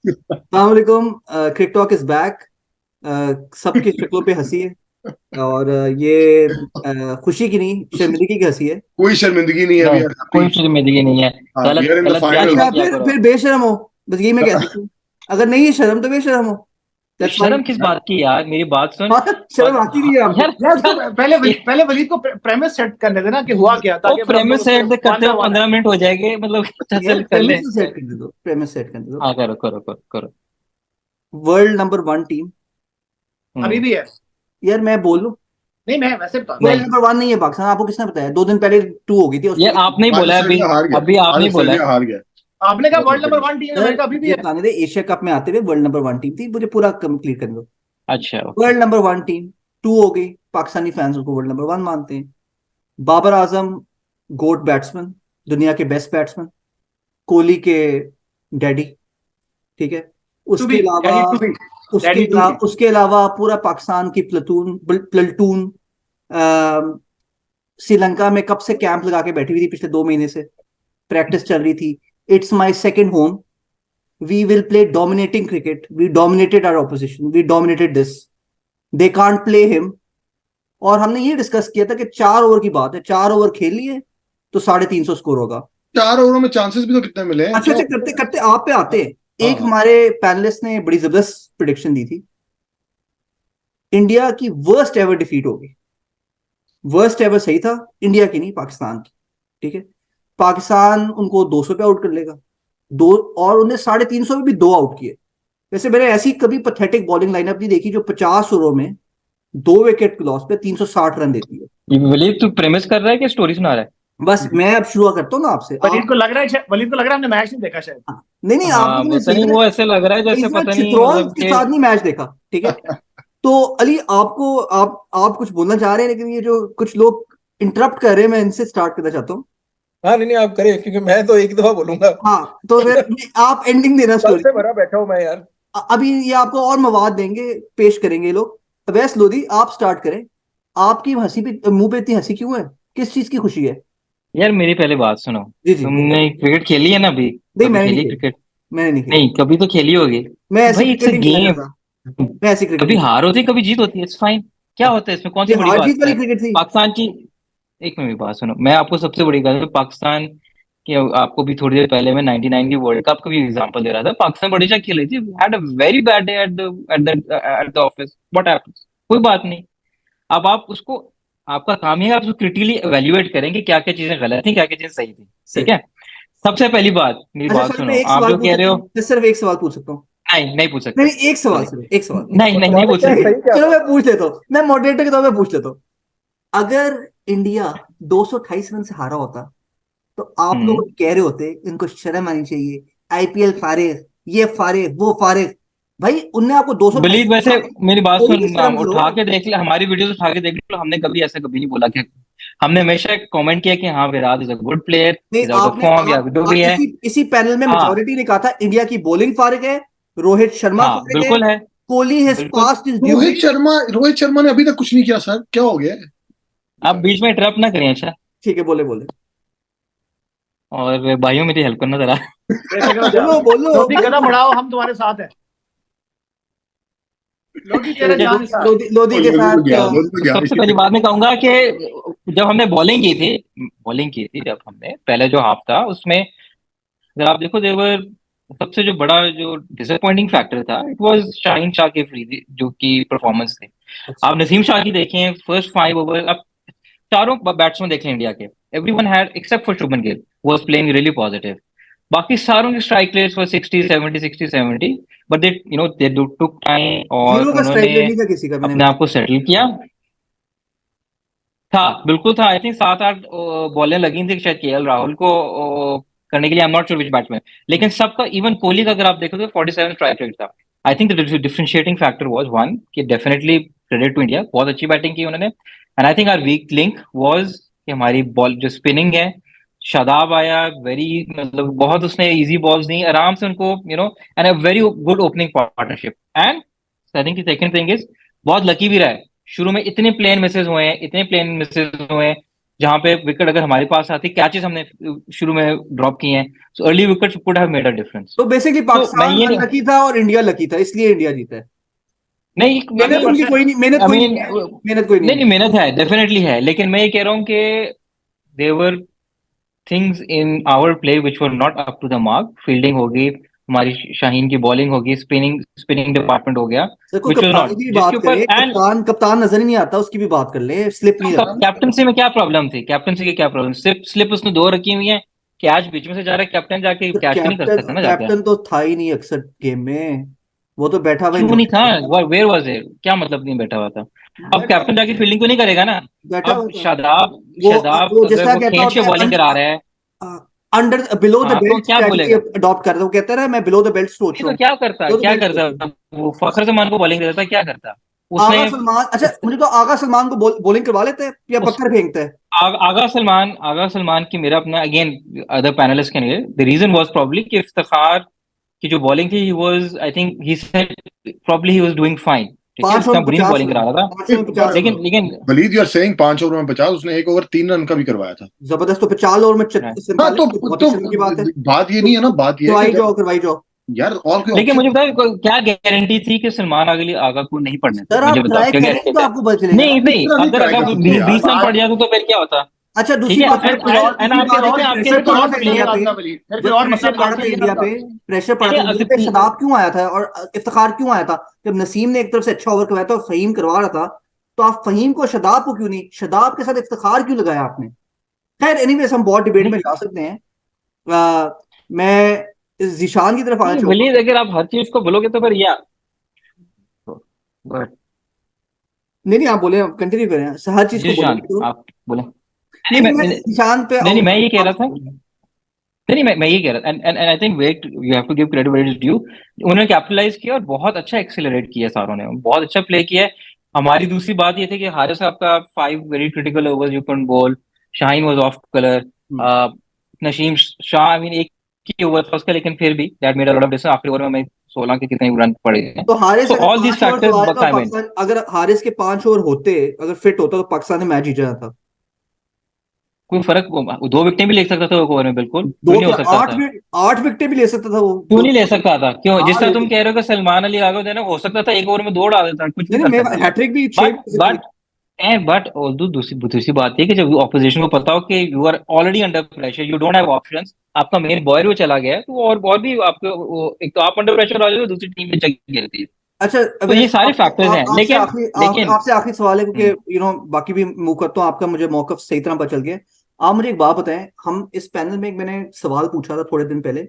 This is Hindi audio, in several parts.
अस्सलाम वालेकुम। क्रिक टॉक इज बैक। सबकी शक्लों पे हंसी है और ये खुशी की नहीं, शर्मिंदगी की हंसी है। कोई शर्मिंदगी नहीं है, वी नहीं, आर हैप्पी। कोई शर्मिंदगी नहीं है। हाँ, वी गलत आर इन द गलत जज फाइनल। मत अच्छा, किया करो। फिर बेशरम हो, बस यही मैं कह सकती हूँ। अगर नहीं है शर्म तो बेशरम हो। तो दैट्स फाइन। शर्म किस बात की यार, मेरी बात सुन। शर्म आती नहीं है आपको। यार यार तो यार पहले वलीद को प्रेमिस सेट करने देना कि हुआ क्या, वो ताकि फिर हम लोग प्रेमिस उसको सेट वन करते बाय हो वन है। 15 मिनट हो जाएंगे, मतलब यार चल कर ले। प्रेमिस तो सेट कर दे दो, प्रेमिस सेट कर दे दो। हाँ, करो करो करो करो। World number one team. अभी हम्म। भी है। यार मैं बोल लूं, नहीं, मैं वैसे बता रहा वर्ल्ड नहीं, नंबर वन नहीं है पाकिस्तान। आपको किसने बताया? 2 दिन पहले टू हो गई थी ये ऑस्ट्रेलिया की। आपने ही आज बोला है अभी। ऑस्ट्रेलिया हार गया। अभी आज आपने ही बोला है। ऑस्ट्रेलिया हार गया। हूं। आपने कहा south world number Africa. One team sir America अभी भी मुझे है। बताने दे, एशिया कप में आते हुए वर्ल्ड नंबर वन टीम थी, मुझे पूरा कंप्लीट करने दो। अच्छा, okay. World number one team too हो गई, पाकिस्तानी फैंस उनको वर्ल्ड नंबर वन मानते हैं। बाबर आजम, गोट बैट्समैन, दुनिया के बेस्ट बैट्समैन, कोहली के डैडी, ठीक है। टू उसके बी अलावा डैडी, टू बी उसके डैडी, टू अलावा बी। उसके अलावा पूरा पाकिस्तान की प्लेटून प्लेटून श्रीलंका में कब से कैंप लगा के बैठी हुई थी, पिछले 2 महीने से प्रैक्टिस चल रही थी। It's my second home. We will play dominating cricket, we dominated our opposition, we dominated this, they can't play him. और हमने ये डिस्कस किया था कि 4 ओवर की बात है, 4 ओवर खेल लिए तो 350 स्कोर होगा। 4 ओवरों में चांसेस भी तो कितने मिले हैं, अच्छा क्या अच्छा, हो करते गया? करते आप पे आते हैं। हाँ एक हाँ। हमारे पैनलिस्ट ने बड़ी जबरदस्त प्रिडिक्शन दी थी, इंडिया की वर्स्ट एवर डिफीट होगी। वर्स्ट एवर सही था, इंडिया की नहीं, पाकिस्तान की। ठीक है, पाकिस्तान उनको 200 पे आउट कर लेगा। दो, और उन्हें 350 में भी 2 आउट किए। वैसे मैंने ऐसी कभी पथेटिक बॉलिंग लाइनअप नहीं देखी जो 50 ओवर में 2 विकेट लॉस पे 360 रन देती है। ये वलीद, तू प्रेमिस कर रहा है कि स्टोरी सुना रहा है? बस मैं अब शुरू करता हूँ ना आपसे। वलीद आप, को लग रहा है, वलीद को लग रहा है हमने मैच नहीं देखा शायद। नहीं नहीं, आपने हाँ, तो मुझे पता सही नहीं, में वो ऐसे लग रहा है सही जैसे में पता नहीं, चित्रोल मतलब के कि साथ नहीं मैच देखा। ठीक है, तो अली आपको, आप कुछ बोलना चाह रहे हैं, लेकिन ये जो कुछ लोग इंटरप्ट कर रहे हैं, मैं इनसे स्टार्ट करना चाहता हूँ। हाँ, नहीं नहीं, आप करें, क्योंकि मैं तो एक दफा बोलूंगा। हाँ, तो फिर आप एंडिंग देना कल स्टोरी से की। भरा बैठा हूं मैं यार। अभी ये आपको और मवाद देंगे, पेश करेंगे ये लोग। अवैस लोधी, आप स्टार्ट करें। आपकी हंसी पे, मुंह पे इतनी हंसी क्यों है? किस चीज की खुशी है? यार मेरी पहले बात सुनो। जी जी बोलो। तुमने क्रिकेट खेली है ना अभी? नहीं कभी मैंने नहीं खेली खेली, क्रिकेट? मैंने नहीं खेली। नहीं, कभी तो खेली होगी। मैं तो ऐसी भाई, इट्स क्रिकेट अ नहीं खेला गेम। करता। मैं ऐसी क्रिकेट कभी नहीं हार होती कभी जीत होती है, इट्स फाइन। क्या खेला। होता है इसमें, कौन सी ये बड़ी हार बात जीत वाली है? क्रिकेट थी। पाकिस्तान की, एक मिनट बात सुनो, मैं आपको सबसे बड़ी बात है पाकिस्तान की। आपको भी थोड़ी देर पहले मैं 99 की वर्ल्ड कप का भी एग्जांपल दे रहा था। पाकिस्तान बड़ी अच्छा खेली थी, had a very bad day at the office, what happens, कोई बात नहीं। अब आप उसको, आपका काम है आप उसको क्रिटिकली एवेल्युएट करें कि क्या क्या चीजें गलत थी, क्या क्या चीजें सही थी। ठीक सही। है, सबसे पहली बात, मेरी अच्छा बात सॉरी, मैं सुनो, एक आप सवाल जो पूछ कह रहे सकता हो। हूँ? मैं सिर्फ एक सवाल पूछ सकता हूँ? नहीं, नहीं पूछ नहीं सकते। नहीं, एक सवाल, सॉरी। सिर्फ एक सवाल। नहीं नहीं, बताओ नहीं तो पूछ क्या सकते। सही क्या चलो था। मैं पूछ लेता हूँ, मैं मॉडरेटर के तौर पे पूछ लेता हूँ। अगर इंडिया 228 रन से हारा होता, तो आप लोग हम्म। कह रहे होते इनको शर्म आनी चाहिए, आईपीएल फारिग, ये फारिग वो फारिग। भाई उनने आपको 228 बलीद, वैसे मेरी बात थोड़ी भी सुन, शर्म करो। उठा के देख ले हमारी वीडियोस, उठा के देख लो, हमने कभी ऐसा कभी नहीं बोला कि, हमने हमेशा कमेंट किया कि हाँ Virat is a good player, नहीं, इज आउट ऑफ आपने फॉर्म, या जो भी है। इसी इसी पैनल में हाँ, मेजोरिटी ने कहा था इंडिया की बॉलिंग फारिग है, रोहित शर्मा हाँ फारिग है, बिल्कुल है। कोहली हैज बिल्कुल। Passed his Rohit duty. Sharma, Rohit Sharma ने अभी तक कुछ नहीं किया सर, क्या हो गया है? आप बीच में इंटरप्ट ना करें, अच्छा। ठीक है, बोले बोले। और भाइयों, मेरी हेल्प करना जरा। बेफिक्र हो जाओ। बोलो बोलो लोधी कदम बोलो। बढ़ाओ, हम तुम्हारे साथ हैं। लोधी तेरे ठीक है। जान निसार। लोधी के लोधी तो साथ गया, तो लोधी तो गया सबसे पहली इसी बात मैं कहूंगा कि जब हमने बॉलिंग की थी जब हमने पहले जो हाफ था उसमें, अगर आप देखो, देवर, सबसे जो बड़ा जो डिसअपॉइंटिंग फैक्टर था, इट वाज शाहीन शाह की फ्री जो की परफॉर्मेंस थी। अच्छा। आप नसीम शाह की देखें, फर्स्ट 5 ओवर, अब चारों बैट्समैन देखें इंडिया के, everyone had except for Shubman Gill was playing really positive. बाकी सारों की strike rates were 60 70 60 70, but they took time और जीरो का उन्होंने स्ट्राइक रेट नहीं था किसी का, मैंने अपने आप को सेटल किया। था, बिल्कुल था। आई थिंक 7 8 बॉलें लगी थी शायद केएल राहुल को करने के लिए, आई am not sure which batsman. लेकिन सबका, इवन कोहली का अगर आप देखो तो 47 स्ट्राइक रेट था। I think the differentiating factor was one, कि डेफिनेटली क्रेडिट टू इंडिया, बहुत अच्छी बैटिंग की उन्होंने। And I think our weak link was कि हमारी बॉल जो स्पिनिंग है। शादाब आया, वेरी, मतलब बहुत उसने इजी बॉल्स दी आराम से उनको, and a very good opening partnership. And I think second thing is, बहुत लकी भी रहा है। शुरू में इतने प्लेन मिसेज हुए हैं, इतने प्लेन मिसेज हुए हैं, जहां पे विकेट अगर हमारे पास आती, कैचेस हमने शुरू में ड्रॉप किए हैं, so early wickets could have made a difference. तो बेसिकली मैं पाकिस्तान ये नहीं, लकी था और इंडिया लकी था, इसलिए इंडिया जीता है। नहीं मेहनत उनकी कोई नहीं, मेहनत कोई नहीं है, मेहनत कोई नहीं नहीं, मेहनत है, डेफिनेटली है, लेकिन मैं ये कह रहा हूँ कि there were things in our play which were not up to the mark. Fielding होगी हमारी, शाहीन की बॉलिंग होगी, स्पिनिंग स्पिनिंग डिपार्टमेंट हो गया, देखो विच वाज कप्तान नॉट, की भी जिसके बात ऊपर करें, एंड कप्तान नजर ही नहीं आता, उसकी भी बात कर ले, स्लिप नहीं रहा। कैप्टनसी में क्या प्रॉब्लम थी, कैप्टनसी की क्या प्रॉब्लम, स्लिप स्लिप उसने 2 रखी हुई है, कैच बीच में से जा रहा है, कैप्टन जाके तो कैच तो नहीं कर सकता ना जाके। कैप्टन तो था ही नहीं अक्सर गेम में, वो तो बैठा हुआ क्यों नहीं था, enjoy वेयर वाज इट, क्या मतलब नहीं बैठा हुआ था? अब बैठा कैप्टन जाके फील्डिंग तो नहीं करेगा ना। बैठा अब हुआ था। शादाब, वो अगर जैसा वो कहता खींच के होता बॉलिंग करा रहा है, है अंडर बिलो द हाँ तो बेल्ट क्या स्ट्रेटजी बोलेगा? अडॉप्ट करता है, वो कहता है मैं बिलो द बेल्ट सोच नहीं रहा तो हूँ, क्या करता, बिलो द क्या बेल्ट सोच रहा करता हूँ। वो फखर जमान को बॉलिंग देता था, क्या करता उसने? आगा सलमान, अच्छा मुझे तो आगा सलमान को बॉलिंग करवा लेते हैं या उस पत्थर फेंकते हैं। आगा सलमान की मेरा अपना, अगेन अदर पैनलिस्ट के लिए, द रीजन वाज प्रॉब्ली कि इफ्तिखार की जो बॉलिंग थी, he was, I think he said probably he was doing fine, ठीक है, 5 ओवर इतना में बुरी नहीं 50 बॉलिंग रन, करा रहा था, 5 ओवर में 50 रन, लेकिन Waleed you are saying 5 over में 50, उसने 1 ओवर 3 रन का भी करवाया था। जबरदस्त। तो 50 ओवर में हाँ 47 तो बहुत ही शर्म की बात है। बात ये नहीं है ना, बात ये है करवाई कि जाओ, करवाई जाओ। यार और कोई लेकिन ऑप्शन। मुझे बताओ क्या गारंटी थी कि सलमान अगली आगा को नहीं पढ़ने थे, सर मुझे आप बताओ, ट्राई क्योंकि करेंगे तो आपको पता चलेगा ना। नहीं इस नहीं, तरह नहीं अगर ट्राई कर अगर सकते यार। 20 रन पड़ जाते तो फिर क्या होता? अच्छा ठीक दूसरी है, बात है, एंड एंड आप कह रहे हो कि आपके प्रेशर लिए फिर पड़ और रहा था मसला ये इंडिया पे, आता वलीद, फिर जब और प्रेशर मसला पड़ रहा था ये इंडिया आता। पे, प्रेशर पड़ रहा था इंडिया पे, शदाब क्यों आया था और इफ्तिखार क्यों आया था? जब नसीम ने एक तरफ से अच्छा ओवर करवाया था और फहीम करवा रहा था, तो आप फहीम को शदाब को क्यों नहीं, शदाब के साथ इफ्तिखार क्यों लगाया आपने? खैर एनीवेज हम बहुत डिबेट में जा सकते हैं। मैं इस जिशान की तरफ आना नहीं चाहूंगा। वलीद, अगर आप हर चीज को बोलोगे तो फिर या नहीं नहीं आप बोले, कंटिन्यू करें, हर चीज को जी शान, बोलेंगे तो। आप बोले। नहीं नहीं नहीं मैं जिशान पे नहीं, आऊंगा। मैं ये कह रहा था, नहीं मैं ये कह रहा था, and I think wait, you have to give credit where is due. उन्होंने कैपिटलाइज किया और बहुत अच्छा एक्सेलरेट किया, सारों ने बहुत अच्छा प्ले किया है। हमारी दूसरी बात ये थी कि हारिस साहब का 5 very critical overs you can bowl, Shaheen was off colour, Naseem Shah, I mean एक ही ओवर था उसका, लेकिन फिर भी that made a lot of difference. आखिरी ओवर में हमें 16 के कितने रन पड़े हैं, तो हारिस सो अगर ऑल दीज 5 ओवर फैक्टर्स करवाए तो आई मीन, पाकिस्तान, अगर हारिस के 5 ओवर होते, अगर फिट होता तो पाकिस्तान ने मैच जीत जाना था। कोई फर्क, 2 विकेटें भी ले सकता था एक ओवर में, बिल्कुल क्यों दो नहीं हो क्या, सकता था? 8 विकेटें भी ले सकता था वो क्यों दो। नहीं ले सकता था? क्यों, जिस हाँ तरह ले तुम कह रहे हो कि सलमान अली आगे देना हो सकता था, एक ओवर में 2 डाल देता, कुछ भी नहीं कर नहीं, सकता मैं था। हैट्रिक भी 6 बट बट बट दूसरी दूसरी बात ये कि जब ऑपोजिशन को पता हो कि you are already under pressure, you don't have options, आपका मेन बॉयर वो चला गया है, तो और भी आपको एक तो आप अंडर प्रेशर आ जाओगे, दूसरी टीम में चल गिरती है। अच्छा। तो ये सारे फैक्टर्स हैं, आपसे लेकिन लेकिन आपसे आखिरी सवाल है, क्योंकि बाकी भी मूव करता हूँ, आपका मुझे मौकफ सही तरह पता चल गया। आप मुझे एक बात बताएं, हम इस पैनल में मैंने सवाल पूछा था थोड़े दिन पहले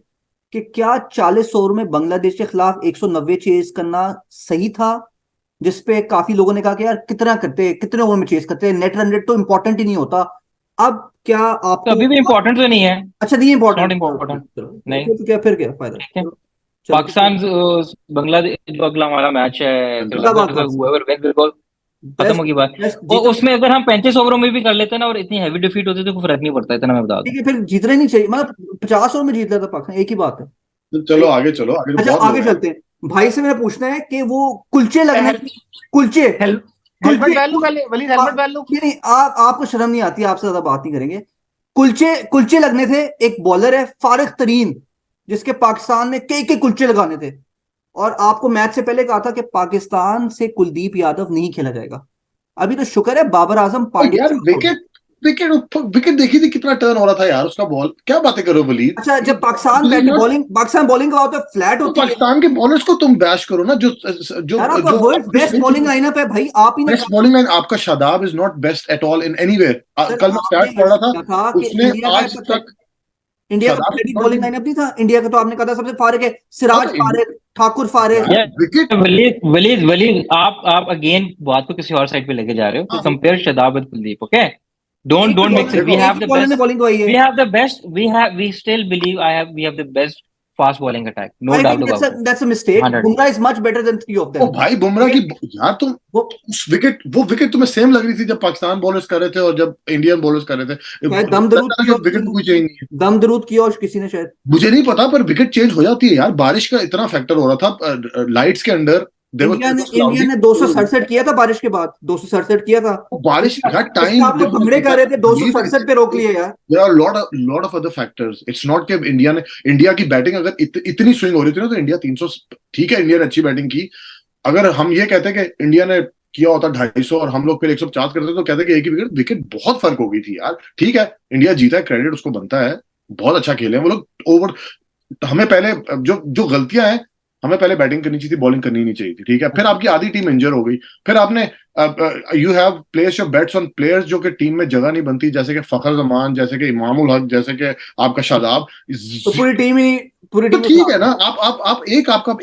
कि क्या 40 ओवर में बांग्लादेश के खिलाफ 190 चेज करना सही था, जिसपे काफी लोगों ने कहा कि यार कितना करते, कितने ओवर में चेज करते, नेट रन रेट तो इंपॉर्टेंट ही नहीं होता। अब क्या तो आपको, अभी भी इम्पोर्टेंट तो नहीं है, अच्छा नहीं इट्स नॉट इंपॉर्टेंट, इम्पोर्टेंट, नहीं, तो क्या फिर क्या फायदा, ठीक है। चलो चलते पाकिस्तान बांग्लादेश जो अगला हमारा मैच है, जिंदाबाद श्रीलंका का, Pakistan. whoever wins will go, खत्म बेस्ट होगी बात। बेस्ट और जीतना। उसमें अगर हम 35 ओवरों में भी कर लेते ना और इतनी हैवी डिफीट होती तो कोई फर्क नहीं पड़ता, इतना मैं बता दूं। ठीक है, फिर जीतना ही नहीं चाहिए, मतलब 50 ओवर में जीत लेता पाकिस्तान, एक ही बात है। तो चलो आगे चलो, आगे तो अच्छा बहुत आगे लोग हैं। चलते हैं। भाई से मेरा पूछना है कि वो कुलचे लगने, कुलचे हेलमेट कुलचे वैल्यू पहले वलीद, हेलमेट वैल्यू। नहीं नहीं, आपको शर्म नहीं आती, आपसे ज्यादा बात नहीं करेंगे। कुलचे कुलचे लगने थे, एक बॉलर है फारिक तरीन, जिसके पाकिस्तान में कई कई कुलचे लगाने थे, और आपको मैच से पहले कहा था कि पाकिस्तान से कुलदीप यादव नहीं खेला जाएगा। अभी तो शुक्र है बाबर आजम तो पांड्या। यार विकेट विकेट विकेट देखी थी, कितना टर्न हो रहा था यार उसका बॉल, क्या बातें कर रहे हो वलीद? अच्छा जब Pakistan This is not- Pakistan bowling का होता है फ्लैट तो होती है। पाकिस्तान के बॉलर्स को तुम बैश करो ना, जो जो यार आपका जो वर्ल्ड बेस्ट बॉलिंग लाइनअप है भाई, आप ही ने बेस्ट बॉलिंग लाइन आपका Shadab is not best at all in anywhere. Sir कल मैं आपने स्टैट्स पढ़ रहा था, ऐसा कहा कि उसने इंडिया आज का तक इंडिया का शादाब पैथेटिक बॉलिंग लाइनअप नहीं था इंडिया का, तो आपने कहा था सबसे फारिक है सिराज फारिक, ठाकुर फारिक। यार विकेट वलीद वलीद वलीद, आप अगेन बात को किसी और साइड पे लेके जा रहे हो, compare Shadab with Kuldeep, okay, don't mix it, we एक हैव ही द बॉलर ने बेस्ट, बॉलिंग करवाई है। we have the best, we still believe we have the best fast bowling attack, no I doubt think about it, that's a mistake, 100। Bumrah is much better than 3 of owe them. भाई बुमराह की यार तुम वो उस विकेट, वो विकेट तुम्हें सेम लग रही थी जब पाकिस्तान बॉलर्स कर रहे थे और जब इंडियन बॉलर्स कर रहे थे। शायद दम दरूद किया विकेट कोई चेंज नहीं है, दम दरूद किया और किसी ने शायद। मुझे नहीं पता, पर विकेट चेंज हो जाती है यार, बारिश का इतना फैक्टर हो रहा था लाइट्स के अंडर, इंडिया ने 267 किया था बारिश के बाद, 267 किया था। बारिश का इसका टाइम आप लोग भंगड़े कर रहे थे, 267 पे रोक लिए यार। There are lot of other factors. It's not कि इंडिया की बैटिंग अगर इतनी स्विंग हो रही थी ना, तो इंडिया 300, ठीक है इंडिया ने अच्छी बैटिंग की। अगर हम ये कहते कि इंडिया ने किया होता 250 और हम लोग फिर 150 करते तो कहते कि एक ही विकेट बहुत फर्क हो गई थी यार। ठीक है इंडिया जीता है, क्रेडिट उसको बनता है, बहुत अच्छा खेले हैं वो लोग। ओवर हमें पहले जो गलतियां हैं, हमें पहले बैटिंग करनी चाहिए थी, बॉलिंग करनी नहीं चाहिए थी। ठीक है, फिर आपकी आधी टीम इंजर हो गई, फिर आपने you have placed your bets on players जो कि टीम में जगह नहीं बनती, जैसे कि फखर जमान, जैसे कि इमामुल हक, जैसे कि आपका शादाब। तो पूरी टीम ठीक है ना, आप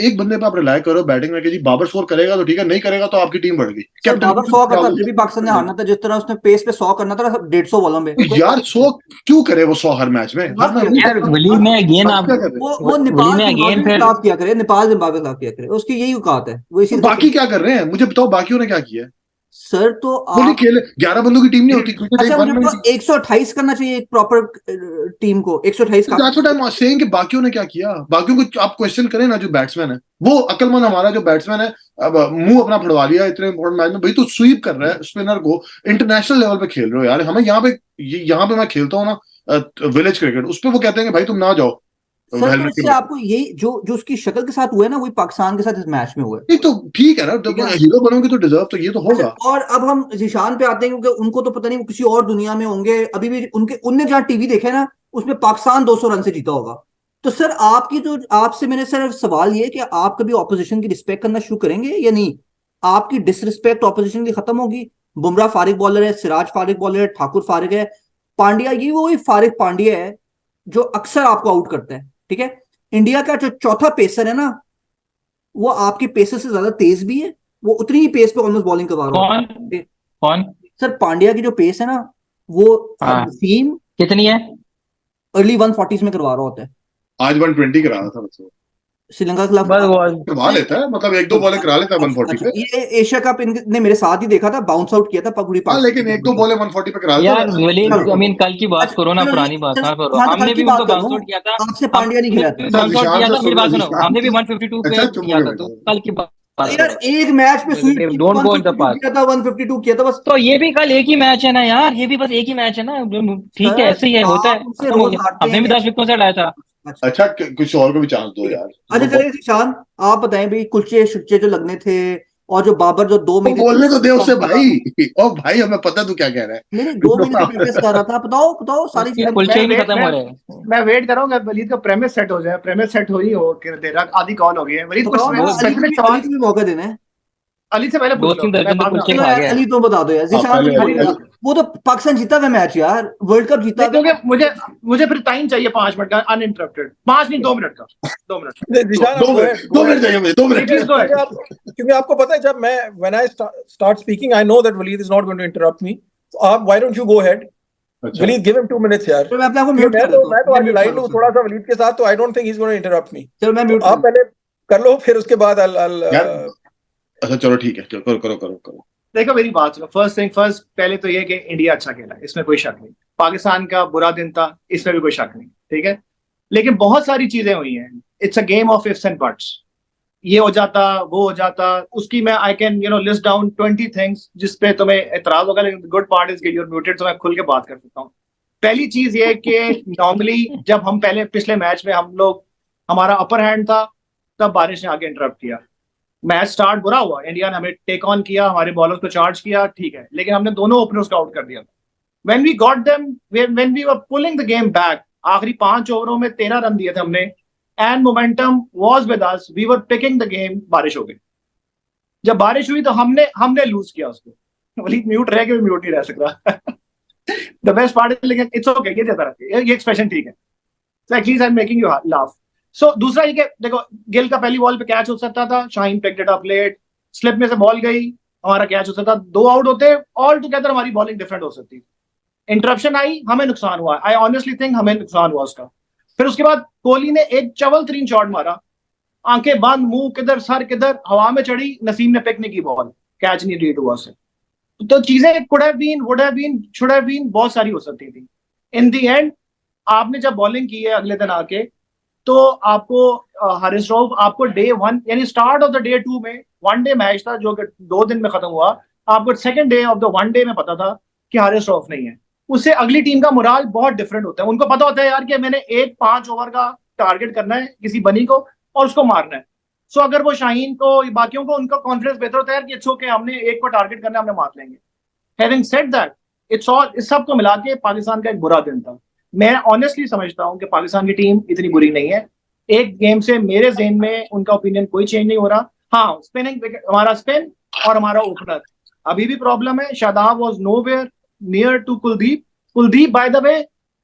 एक बंदे पे आप रिलाय करो बैटिंग में कि जी बाबर स्कोर करेगा तो ठीक है, नहीं करेगा तो आपकी टीम बढ़ गई। बाबर 100 करता फिर भी पाकिस्तान ने हारना था, जिस तरह उसने पेस पे 100 करना था 150 बॉलों में। यार 100 क्यों करे वो 100 हर मैच में? यार वलीद में अगेन आप वो नेपाल के खिलाफ किया करे, नेपाल जिम्बाब्वे के खिलाफ किया करे, उसकी यही औकात है वो। इसी बाकी क्या कर रहे हैं मुझे बताओ, बाकियों ने क्या किया है? सर तो आप खेले 11 बंदों की टीम नहीं होती क्रिकेट। अच्छा, मुझे 128 करना चाहिए एक प्रॉपर टीम को, 128 का। That's what I am saying कि बाकियों ने क्या किया। बाकियों को आप क्वेश्चन करें ना, जो बैट्समैन है वो अक्लमंद, हमारा जो बैट्समैन है अब मुंह अपना फड़वा लिया इतने इंपॉर्टेंट मैच में। भाई तो स्वीप कर रहा है स्पिनर को, इंटरनेशनल लेवल पे खेल रहे हो यार। हमें यहाँ पे मैं खेलता हूँ ना विलेज क्रिकेट, उस पर वो कहते हैं कि भाई तुम ना जाओ। सर तो इससे आपको यही जो उसकी शक्ल के साथ हुआ है ना, वही पाकिस्तान के साथ इस मैच में हुआ है। नहीं तो ठीक है ना, जब हीरो बनोगे तो डिजर्व तो ये तो होगा। और अब हम जीशान पे आते हैं, क्योंकि उनको तो पता नहीं वो किसी और दुनिया में होंगे अभी भी। उनने जहाँ टीवी देखे ना, उसमें पाकिस्तान 200 रन से जीता होगा। तो सर आपसे मैंने सर सवाल ये कि आप कभी ऑपोजिशन की रिस्पेक्ट करना शुरू करेंगे या नहीं? आपकी डिसरिस्पेक्ट ऑपोजिशन की खत्म होगी। बुमराह फारिग बॉलर है, सिराज फारिग बॉलर है, ठाकुर फारिग है, पांड्या ये वो फारिग पांड्या है जो अक्सर आपको आउट करता है। ठीक है, इंडिया का जो चौथा पेसर है ना, वो आपके पेसर से ज्यादा तेज भी है, वो उतनी ही पेस पे ऑलमोस्ट बॉलिंग करवा रहा है। कौन? सर पांड्या की जो पेस है ना, वो वसीम कितनी है? अर्ली 140s में करवा रहा होता है। आज 120 करा रहा था बस, श्रीलंका के खिलाफ करवा लेता है, मतलब एक दो बॉलें करा लेता है 140 पे। ये एशिया कप इनने मेरे साथ ही देखा था, बाउंस आउट किया था पगड़ी पास, लेकिन एक दो बॉलें 140 पे करा लेता यार वलीद, आई मीन कल की बात करो ना, पुरानी बात ना करो। हमने भी उनको बाउंस आउट किया था, आपसे पांड्या नहीं खिलाया था। बाउंस आउट किया था, मेरी बात सुनो, हमने भी 152 पे किया था। तो कल की बात यार एक मैच पे sweep don't go in the pass किया था, 152 किया था बस। तो ये भी कल एक ही मैच है ना यार, ये भी बस एक ही मैच है ना, ठीक है ऐसे ही है, होता है। हमने भी 10 विकेटों से हटाया था। अच्छा कुछ और को भी चांस दो यार। अच्छा चलिए ईशान, आप बताएं भाई, कुलचे शुच्चे जो लगने थे, और जो बाबर जो 2 महीने बोलने तो दे उसे भाई। ओ भाई हमें पता तू क्या कह रहा है। नहीं 2 महीने से प्रैक्टिस कर रहा था। बताओ सारी चीजें। कुलचे ही नहीं खत्म हो रहे। मैं वेट कर रहा हूँ वलीद का प्रेमिस सेट हो जाए। प्रेमिस सेट हो ही हो देर आधी कॉल हो गई है। वलीद को स्पेसिफिक सवाल भी मौका देना है। अली से पहले पूछ लो। अली तो बता दो यार, वो तो पाकिस्तान जीता हुआ मैच यार, वर्ल्ड कप जीता। क्योंकि मुझे फिर टाइम चाहिए 5 मिनट का अनइंटरप्टेड। 5 नहीं 2 मिनट का। 2 मिनट 2 मिनट चाहिए मुझे, 2 मिनट। क्योंकि आपको पता है जब मैं when I start speaking I know that Waleed is not going to interrupt me, so आप why don't you go ahead? Waleed give him 2 minutes यार। मैं अपने आप को म्यूट कर देता हूं। मैं तो आज लाइन हूं थोड़ा सा वलीद के साथ, तो I don't think he's going to interrupt me। चलो मैं म्यूट, आप पहले कर लो, फिर उसके बाद अच्छा चलो ठीक है, करो। देखो मेरी बात सुनो। फर्स्ट थिंग फर्स्ट, पहले तो ये कि इंडिया अच्छा खेला, इसमें कोई शक नहीं। पाकिस्तान का बुरा दिन था, इसमें भी कोई शक नहीं, ठीक है। लेकिन बहुत सारी चीजें हुई हैं। It's a game of ifs and buts. ये हो जाता, वो हो जाता, उसकी मैं I can list down 20 things जिसपे तुम्हें एतराज होगा, लेकिन good part is you're muted, तो मैं खुल के बात कर सकता हूँ। पहली चीज ये कि नॉर्मली जब हम पिछले मैच में हमारा अपर हैंड था, तब बारिश ने आगे इंटरप्ट किया। मैच स्टार्ट बुरा हुआ, इंडिया ने हमें टेक ऑन किया, हमारे बॉलर्स को चार्ज किया, ठीक है, लेकिन हमने दोनों ओपनर्स को आउट कर दिया। When we got them, when we were pulling the game back, आखिरी 5 ओवरों में 13 रन दिए थे हमने, and momentum was with us, we were picking the game. बारिश हो गई। जब बारिश हुई तो हमने लूज किया उसको। वलीद म्यूट रह के भी म्यूट नहीं रह सकता। द बेस्ट पार्ट इज, लेकिन इट्स ओके, ये देता रहता है, ये एक्सप्रेशन ठीक है। So at least I am making you laugh. So दूसरा ये कि देखो, गिल का पहली बॉल पे कैच हो सकता था, Shaheen picked it up late, slip में से बॉल गई, हमारा कैच हो सकता था, 2 आउट होते, ऑल टुगेदर हमारी बॉलिंग डिफरेंट हो सकती। इंटरप्शन आई, हमें नुकसान हुआ। आई ऑनेस्टली थिंक हमें नुकसान हुआ उसका। फिर उसके बाद कोहली ने एक चवल 3 शॉट मारा, आंखें बंद, मुंह किधर, सर किधर, हवा में चढ़ी, नसीम ने पिक नहीं की बॉल, कैच नहीं रीड हुआ उससे। तो चीजें could have been, would have been, should have been बहुत सारी हो सकती थी। इन दी एंड आपने जब बॉलिंग की है अगले दिन आके, तो आपको हारिस रऊफ आपको डे 1 यानी स्टार्ट ऑफ द डे 2 में 1 डे मैच था जो 2 दिन में खत्म हुआ, आपको second day of the 1 day में पता था कि हारिस रऊफ नहीं है। उससे अगली टीम का मोराल बहुत डिफरेंट होता है। उनको पता होता है यार कि मैंने एक 5 ओवर का टारगेट करना है किसी बनी को और उसको मारना है। सो अगर वो शाहीन को बाकियों को उनका कॉन्फिडेंस बेहतर होता है कि इट्स ओके, हमने एक को टारगेट करना है, हमने मार लेंगे। Having said that, it's all, इस सब को मिला के पाकिस्तान का एक बुरा दिन था। मैं ऑनेस्टली समझता हूं कि पाकिस्तान की टीम इतनी बुरी नहीं है। एक गेम से मेरे ज़हन में उनका ओपिनियन कोई चेंज नहीं हो रहा। हाँ, स्पिनिंग, हमारा स्पिन और हमारा ओपनर अभी भी प्रॉब्लम है। Shadab was nowhere near to Kuldeep. Kuldeep by the way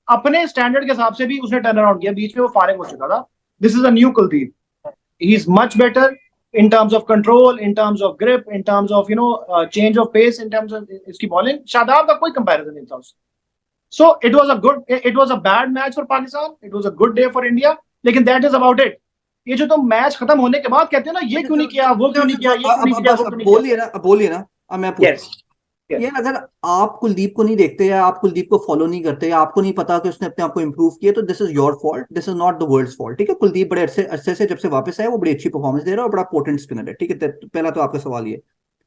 अपने स्टैंडर्ड के हिसाब से भी उसने टर्न अराउंड किया, बीच में वो फारिग हो चुका था। This is a new Kuldeep, he is much better in terms of control, in terms of grip, in terms of change of pace, in terms of इसकी bowling, शादाब का कोई comparison नहीं था उससे। So it was a bad match for Pakistan, it was a good day for India, लेकिन that is about it। ये जो तुम मैच खत्म होने के बाद कहते हो ना, ये क्यों नहीं किया, वो क्यों नहीं किया, ये क्यों नहीं किया, वो क्यों नहीं किया। बोलिए ना, अब मैं Yes, yes। यार अगर आप कुलदीप को नहीं देखते या आप कुलदीप को फॉलो नहीं करते या आपको नहीं पता कि उसने अपने आप को इंप्रूव किया, तो this is your fault, this is not the world's fault. ठीक है, कुलदीप बड़े अरसे से जब से वापस आया वो बड़ी अच्छी परफॉर्मेंस दे रहा है और बड़ा पोटेंट स्पिनर है। ठीक है, पहला तो आपका सवाल ये।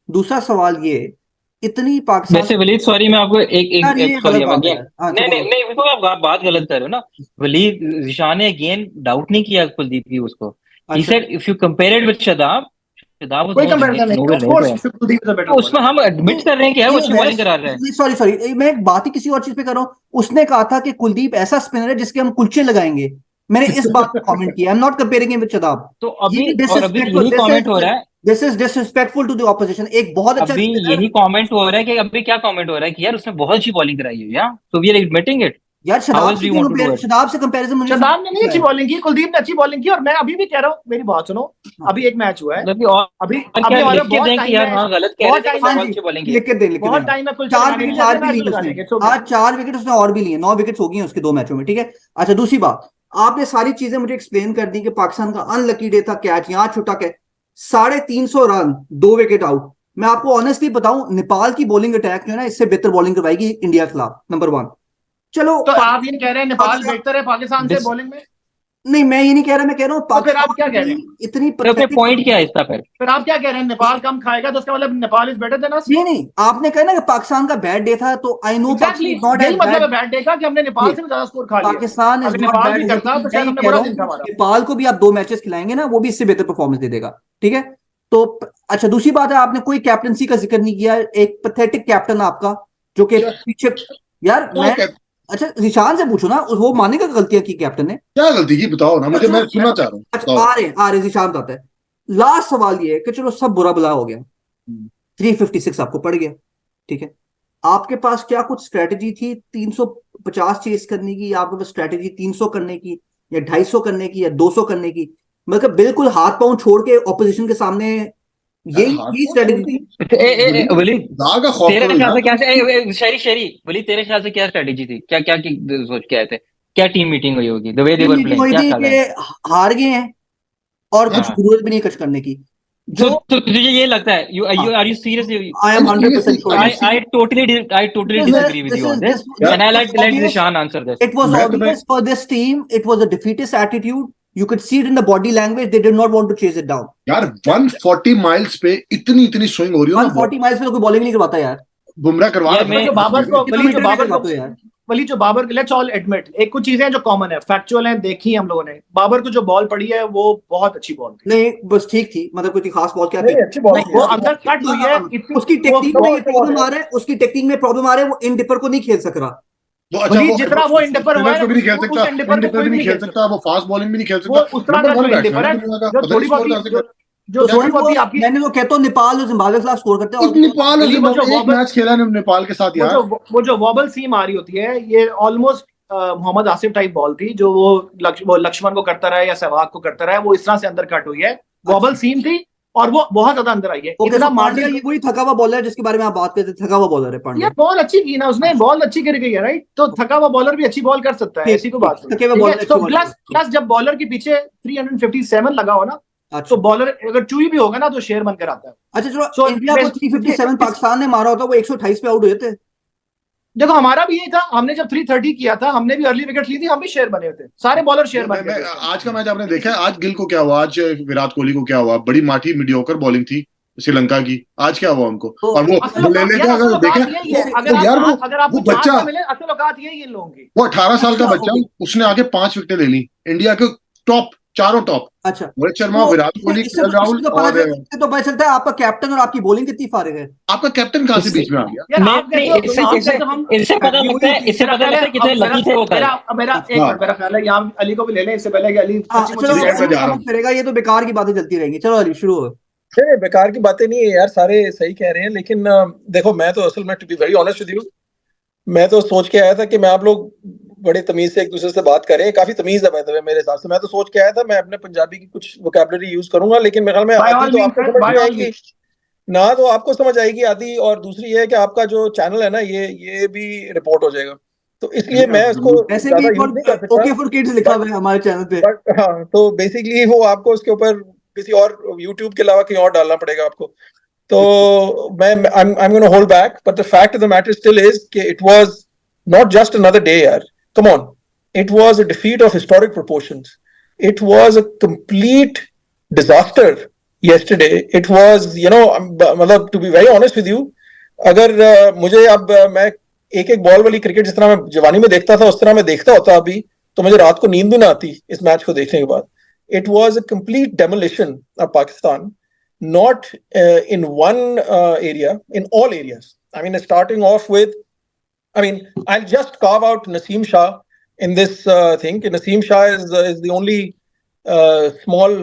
दूसरा सवाल ये, इतनी पाकिस्तान वैसे वलीद, सॉरी मैं आपको यार ये सॉरी गलत बात है अगेन, यार। हाँ, नहीं नहीं नहीं, वो आप बात गलत कर रहे हो ना। वलीद, जिशान ने अगेन डाउट नहीं किया कुलदीप की उसको। ही अच्छा, said if you compare it with Shadab, Shadab was कोई कंपैरिजन नहीं, nowhere of course Kuldip is a better तो उसमें bowler। हम एडमिट कर रहे हैं कि यार वो अच्छी बॉलिंग करा रहा है। सॉरी सॉरी, मैं एक बात ही किसी और चीज पे कर रहा हूँ। उसने कहा था कि कुलदीप ऐसा स्पिनर है जिसके हम कुलचे लगाएंगे। मैंने इस बात पर कमेंट किया, I am not comparing him with Shadab. तो अभी और अभी यही कमेंट हो रहा है, this is disrespectful to the opposition. एक बहुत अच्छा अभी स्पिनर यही कमेंट हो रहा है कि अभी क्या कमेंट हो रहा है कि यार उसने बहुत अच्छी बॉलिंग कराई है यार, so we are admitting it. यार, How else do you want to do it? Shadab से कंपैरिजन मुझे शादाब ने नहीं अच्छी बॉलिंग की, कुलदीप ने अच्छी बॉलिंग की। और मैं अभी भी कह रहा हूँ, मेरी बात सुनो, अभी एक मैच हुआ है, मतलब कि और अभी क्या हमारे लिख के बहुत दें कि टाइम यार है, हाँ गलत कह बहुत रहे थे, टाइम बहुत अच्छी बॉलिंग की। लिख के दे बहुत टाइम है कुलचे चार लगाने के विकेट लिए, आज मैच भी में लिए लगा उसने। देंगे, it's okay। आज 4 विकेट उसने और भी लिए, 9 विकेट हो गई हैं उसके 2 मैचों में। ठीक है, अच्छा दूसरी बात, आपने सारी चीजें मुझे एक्सप्लेन कर दी कि पाकिस्तान का अनलकी डे था, कैच यहाँ छुटा के 350 रन, 2 विकेट आउट। मैं आपको ऑनेस्टली बताऊं, नेपाल की बॉलिंग अटैक जो है ना, इससे बेहतर बॉलिंग करवाएगी इंडिया के खिलाफ, नंबर 1। चलो, तो आप ये कह रहे हैं नेपाल बेहतर है पाकिस्तान से Dis- बॉलिंग में? नहीं मैं ये नहीं कह रहा, मैं कह रहा हूँ तो फिर आप क्या कह रहे पाकिस्तान इतनी तो अपने pathetic- पॉइंट क्या है इसका फिर? फिर आप क्या कह रहे हैं, नेपाल कम खाएगा तो उसका मतलब Nepal is better than us? नहीं, आपने कहा ना कि पाकिस्तान का बैड डे था, तो आई नो एग्जैक्टली, यही मतलब है बैड डे का, कि हमने नेपाल से भी ज्यादा स्कोर खा लिया। पाकिस्तान इज अगर नॉट नेपाल बैड। भी करता तो शायद हमने बुरा दिन था हमारा। नेपाल को भी आप 2 मैचेस खिलाएंगे ना, वो भी इससे बेहतर परफॉर्मेंस दे देगा। ठीक है, तो अच्छा दूसरी बात है, आपने कोई कैप्टनसी का जिक्र नहीं किया। एक पैथेटिक कैप्टन आपका जो कि पीछे, यार मैं, अच्छा जिशान से पूछो ना, वो मानेगा गलतियां की कैप्टन ने। क्या गलती की बताओ ना मुझे, मैं सुनना चाह रहा हूँ। अच्छा, आ रहे जिशान बताता है। लास्ट सवाल ये है कि चलो सब बुरा भला हो गया, 356 आपको पड़ गया। ठीक है, आपके पास क्या कुछ स्ट्रेटजी थी 350 चेस करने की, या आपके पास स्ट्रेटजी 300 करने की या 250 करने की या 200 करने की? मतलब बिल्कुल हाथ पांव छोड़ के ऑपोजिशन के सामने यही स्ट्रेटजी थी? वलीद, दाग का खौफ तेरे करो ख्याल से यार। क्या शरी वलीद, तेरे ख्याल से क्या स्ट्रेटेजी थी? क्या क्या सोच के आए थे? क्या टीम मीटिंग हुई होगी? The way they were meeting playing, हुई क्या थी ख्याल कि है? हार गए हैं और कुछ हाँ। जरूरत भी नहीं कुछ करने की। तो जो तुझे ये लगता है, you are you serious? I am 100% sure. I totally disagree with you on this, and I let Zishan answer this. It was मैं तुम्हें- obvious for this team. It was a defeatist attitude. You could see it in the body language. They did not want to chase it down. यार 140 माइल्स पे इतनी स्विंग हो रही हो ना, 140 माइल्स पे तो कोई बॉलिंग नहीं करवाता यार। बुमराह करवा यार रहा मैं- था। जो बाबर को किलोमीटर में करवाते हो यार। जो बाबर, लेट्स ऑल एडमिट, एक कुछ चीजें जो कॉमन है, फैक्चुअल है, देखी हम लोगों ने। बाबर को जो बॉल पड़ी है वो बहुत अच्छी बॉल थी। नहीं बस ठीक थी, मतलब कोई खास बॉल क्या नहीं, थी? अच्छी बॉल वो अंदर कट हुई है, उसकी टेक्निक में प्रॉब्लम आ रहा है, उसकी टेक्निक में प्रॉब्लम आ रहा है, वो इन डिपर को नहीं खेल सक रहा। वो अच्छा, वो जितना वो इंडिपर हुआ है, को भी नहीं खेल उस सकता, इंडिपर को इंडिपर कोई भी नहीं खेल सकता, वो फास्ट बॉलिंग भी नहीं खेल सकता। वो उस तरह का जो इंडिपर है, जो थोड़ी बहुत जो थोड़ी बहुत आपकी, मैंने तो कहता हूँ नेपाल और जिम्बाब्वे के खिलाफ स्कोर करते हैं। नेपाल और जिम्बाब्वे एक मैच खेला है नेपाल के साथ यार। वो जो वॉबल सीम आ रही होती है, ये almost Mohammad Asif type ball थी, जो वो लक्ष्मण को करता रहा है या सहवाग को करता रहा है, वो इस तरह से अंदर कट हुई है। वॉबल सीम थी और वो बहुत ज्यादा अंदर आई है। इतना पांड्या ये वही थका हुआ बॉलर है जिसके बारे में आप बात करते थे, थका हुआ बॉलर है पांड्या। ये बॉल अच्छी की ना उसने, बॉल अच्छी कर गई है, राइट? तो थका हुआ बॉलर भी अच्छी बॉल कर सकता है, ऐसी कोई बात नहीं। तो प्लस जब बॉलर के पीछे 357 लगा हो ना, तो बॉलर अगर चूई भी होगा ना तो शेर बनकर आता है। अच्छा चलो, इंडिया को 357 पाकिस्तान ने मारा होता, वो 128 पे आउट हुए थे। देखो हमारा भी यही था, हमने जब 330 किया था, हमने भी अर्ली विकेट ली थी, हम भी शेयर बने थे, सारे बॉलर शेयर बन गए थे। आज का मैच आपने देखा है? आज गिल को क्या हुआ, आज विराट कोहली को क्या हुआ? बड़ी माठी मीडियोकर बॉलिंग थी श्रीलंका की, आज क्या हुआ उनको? तो और वो ले का अगर देखा तो यार वो बच्चा, असल औकात यही इन लोगों की। वो 18 साल का बच्चा, उसने आगे 5 विकेटें ले ली, इंडिया के टॉप, चारों टॉप, अच्छा रोहित शर्मा, तो विराट कोहली, केएल राहुल तो और पता चलता है आपका कैप्टन और आपकी बॉलिंग कितनी फारिग है। आपका कैप्टन कहाँ से बीच में आ गया? यार आप इससे पता लगता है, इससे पता लगता है कितने लकी थे वो कल। मेरा एक मिनट, मेरा ख्याल है यहाँ अली को भी ले लें इससे पहले कि अली चलो करेगा, ये तो बेकार की बातें चलती रहेंगी। चलो अली शुरू हो। नहीं, बेकार की बातें नहीं है यार, सारे सही कह रहे हैं, लेकिन देखो मैं तो असल में, to be very honest with you, मैं तो सोच के आया था कि मैं आप लोग बड़े तमीज से एक दूसरे से बात करें, काफी तमीज है बाय मेरे हिसाब से। मैं तो सोच के आया था मैं अपने पंजाबी की कुछ वोकैबुलरी यूज करूंगा, लेकिन मेरे ख्याल में आधी तो आपको समझ नहीं आएगी ना, तो आपको समझ आएगी आधी, और दूसरी है कि आपका जो चैनल है ना, ये भी रिपोर्ट हो जाएगा, तो इसलिए मैं उसको ऐसे भी ओके फॉर किड्स लिखा हुआ है हमारे चैनल पे। हाँ, तो बेसिकली वो आपको उसके ऊपर किसी और यूट्यूब के अलावा कहीं और डालना पड़ेगा आपको। तो मैं I'm going to hold back, but the fact of the matter still is कि it was not just another day यार, come on, it was a defeat of historic proportions, it was a complete disaster yesterday, it was, you know, मतलब to be very honest with you, अगर मुझे अब मैं एक एक बॉल वाली क्रिकेट जिस तरह मैं जवानी में देखता था उस तरह मैं देखता होता अभी, तो मुझे रात को नींद भी ना आती इस मैच को देखने के बाद। It was a complete demolition of Pakistan, not in one area, in all areas. I mean, starting off with, I mean, I'll just carve out Naseem Shah in this thing. Naseem Shah is the only small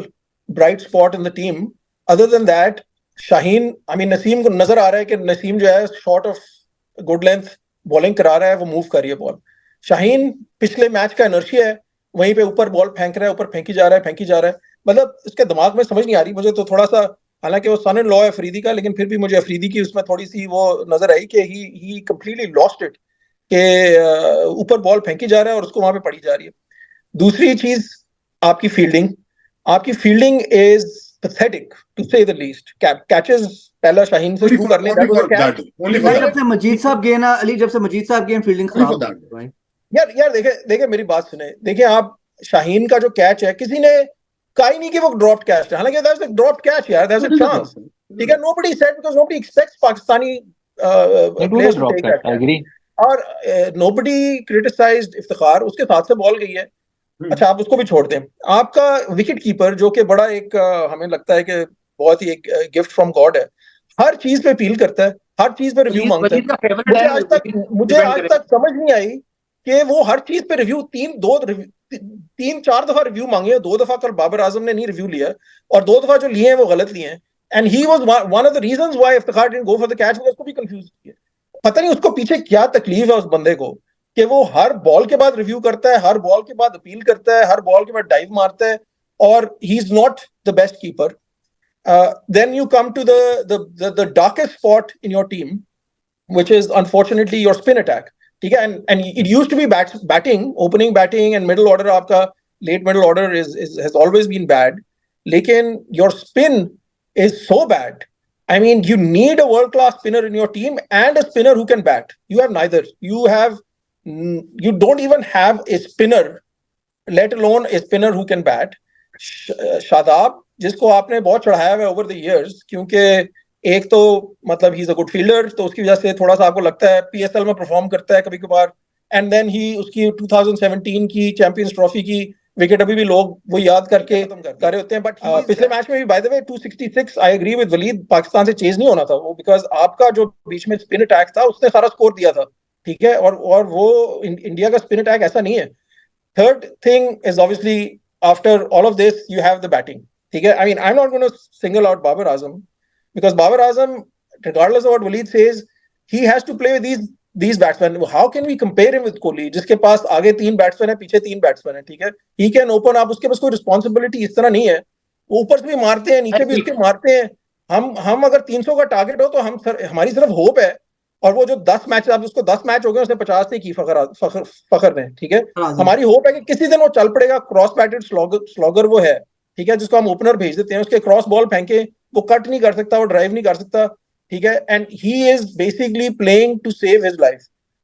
bright spot in the team. Other than that, Shaheen, I mean, Naseem को नजर आ रहा है कि नसीम जो है short of good length bowling करा रहा है, वो move कर रही है बॉल। शाहीन पिछले मैच का इनर्शिया है, वहीं पे ऊपर बॉल फेंक रहा है, ऊपर फेंकी जा रहा है, मतलब उसके दिमाग में समझ नहीं आ रही मुझे तो थोड़ा सा, हालांकि वो सन इन लॉ है अफरीदी का, लेकिन फिर भी मुझे अफरीदी की उसमें थोड़ी सी वो नजर आई कि ही कंप्लीटली लॉस्ट इट, कि ऊपर बॉल फेंकी जा रहा है और उसको वहां पे पड़ी जा रही है। दूसरी चीज आपकी फील्डिंग इज पैथेटिक टू से द लीस्ट। कैचेस पहला शाहीन से शुरू करने जब से मजीद साहब गए ना अली, जब से मजीद साहब गए फील्डिंग खराब। यार देखे मेरी बात सुने, देखिए आप, शाहीन का जो कैच है किसी ने कहा ही नहीं कि वो ड्रॉप्ड कैच है, हालांकि दैट्स अ ड्रॉप्ड कैच यार, दैट्स अ चांस, ठीक है, nobody said because nobody expects Pakistani players to take that, I agree, और नोबडी क्रिटिसाइज्ड इफ्तिखार, उसके साथ से बॉल गई है। अच्छा आप उसको भी छोड़ दें, आपका विकेट कीपर जो कि बड़ा एक हमें लगता है कि बहुत ही एक गिफ्ट फ्रॉम गॉड है, हर चीज पे अपील करता है, हर चीज पे रिव्यू मांगता है। मुझे आज तक समझ नहीं आई कि वो हर चीज पे रिव्यू, 3-4 दफा रिव्यू मांगे, 2 दफा कल बाबर आजम ने नहीं रिव्यू लिया, और 2 दफा जो लिए हैं वो गलत लिए हैं, and he was one of the reasons why Iftikhar didn't go for the catch, उसको भी कंफ्यूज किया। पता नहीं उसको पीछे क्या तकलीफ है उस बंदे को कि वो हर बॉल के बाद रिव्यू करता है, हर बॉल के बाद अपील करता है, हर बॉल के बाद डाइव मारता है, और he is not the best keeper. Then you come to the darkest spot in your team, which is unfortunately your spin attack. ठीक है, and it used to be batting, opening batting and middle order, आपका late middle order has always been bad. लेकिन your spin is so bad. I mean, you need a world-class spinner in your team and a spinner who can bat. You have neither. You don't even have a spinner, let alone a spinner who can bat. Shadab जिसको आपने बहुत चढ़ाया हुआ ओवर द इयर्स, क्योंकि एक तो मतलब ही इज अ गुड फील्डर, तो उसकी वजह से थोड़ा सा आपको लगता है पीएसएल में परफॉर्म करता है कभी कभार, एंड देन ही उसकी 2017 की चैंपियंस ट्रॉफी की विकेट अभी भी लोग वो याद करके कर रहे होते हैं। बट पिछले मैच में भी by the way 266, I agree with Waleed, Pakistan से चेज नहीं होना था वो, बिकॉज आपका जो बीच में स्पिन अटैक था उसने सारा स्कोर दिया था, ठीक है, और वो इंडिया का स्पिन अटैक ऐसा नहीं है। Third thing is obviously after all of this you have the batting, ठीक है। I mean, I'm not going to single out Babar Azam, because Babar Azam, regardless of what Waleed says, he has to play with these batsmen. How can we compare him with Kohli, जिसके पास आगे 3 बैट्समैन है, पीछे 3 बैट्समैन है, ठीक है, he can open up, उसके पास कोई रिस्पॉन्सिबिलिटी इस तरह नहीं है, वो ऊपर से भी मारते हैं, नीचे भी उसके मारते हैं। हम अगर 300 का टारगेट हो तो हमारी सिर्फ होप है, और वो जो 10 मैच, अब उसको 10 मैच हो गए, उसने 50 नहीं की फखर ने, ठीक है, हमारी होप है कि किसी दिन वो चल पड़ेगा, क्रॉस बैटेड स्लॉगर वो है, ठीक है, जिसको हम ओपनर भेज देते हैं, उसके क्रॉस बॉल फेंके, वो कट नहीं कर सकता, वो ड्राइव नहीं कर सकता, ठीक है, and he is basically playing to save his life.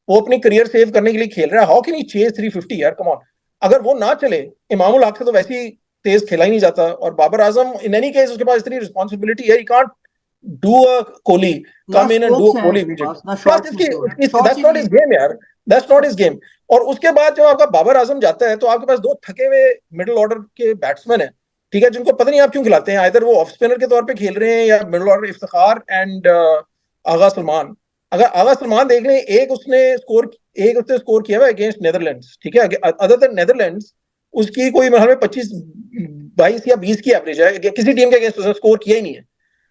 वो अपनी करियर सेव करने के लिए खेल रहा है. हाउ कैन ही चेज 350 यार, कम ऑन. अगर वो ना चले, इमामुल हक से तो वैसे ही तेज खेला ही नहीं जाता, और Babar Azam in any case उसके पास इतनी रिस्पांसिबिलिटी है, he can't do a Kohli, come in and do a Kohli immediately. बस दैट्स नॉट हिज गेम यार, दैट्स नॉट हिज गेम. और उसके बाद जब आपका बाबर आजम जाता है तो आपके पास दो थके हुए मिडिल ऑर्डर के बैट्समैन है, ठीक है, जिनको पता नहीं आप क्यों खिलाते हैं. आइदर वो ऑफ स्पिनर के तौर पे खेल रहे हैं या मिडिल ऑर्डर इफ्तिखार एंड आगा सलमान. अगर आगा सलमान देख लें, एक उसने स्कोर किया हुआ अगेंस्ट नेदरलैंड्स, ठीक है, अदर देन नेदरलैंड्स उसकी कोई मेरे ख्याल में 25 या 20 की एवरेज है, किसी टीम के अगेंस्ट उसने स्कोर किया ही नहीं है.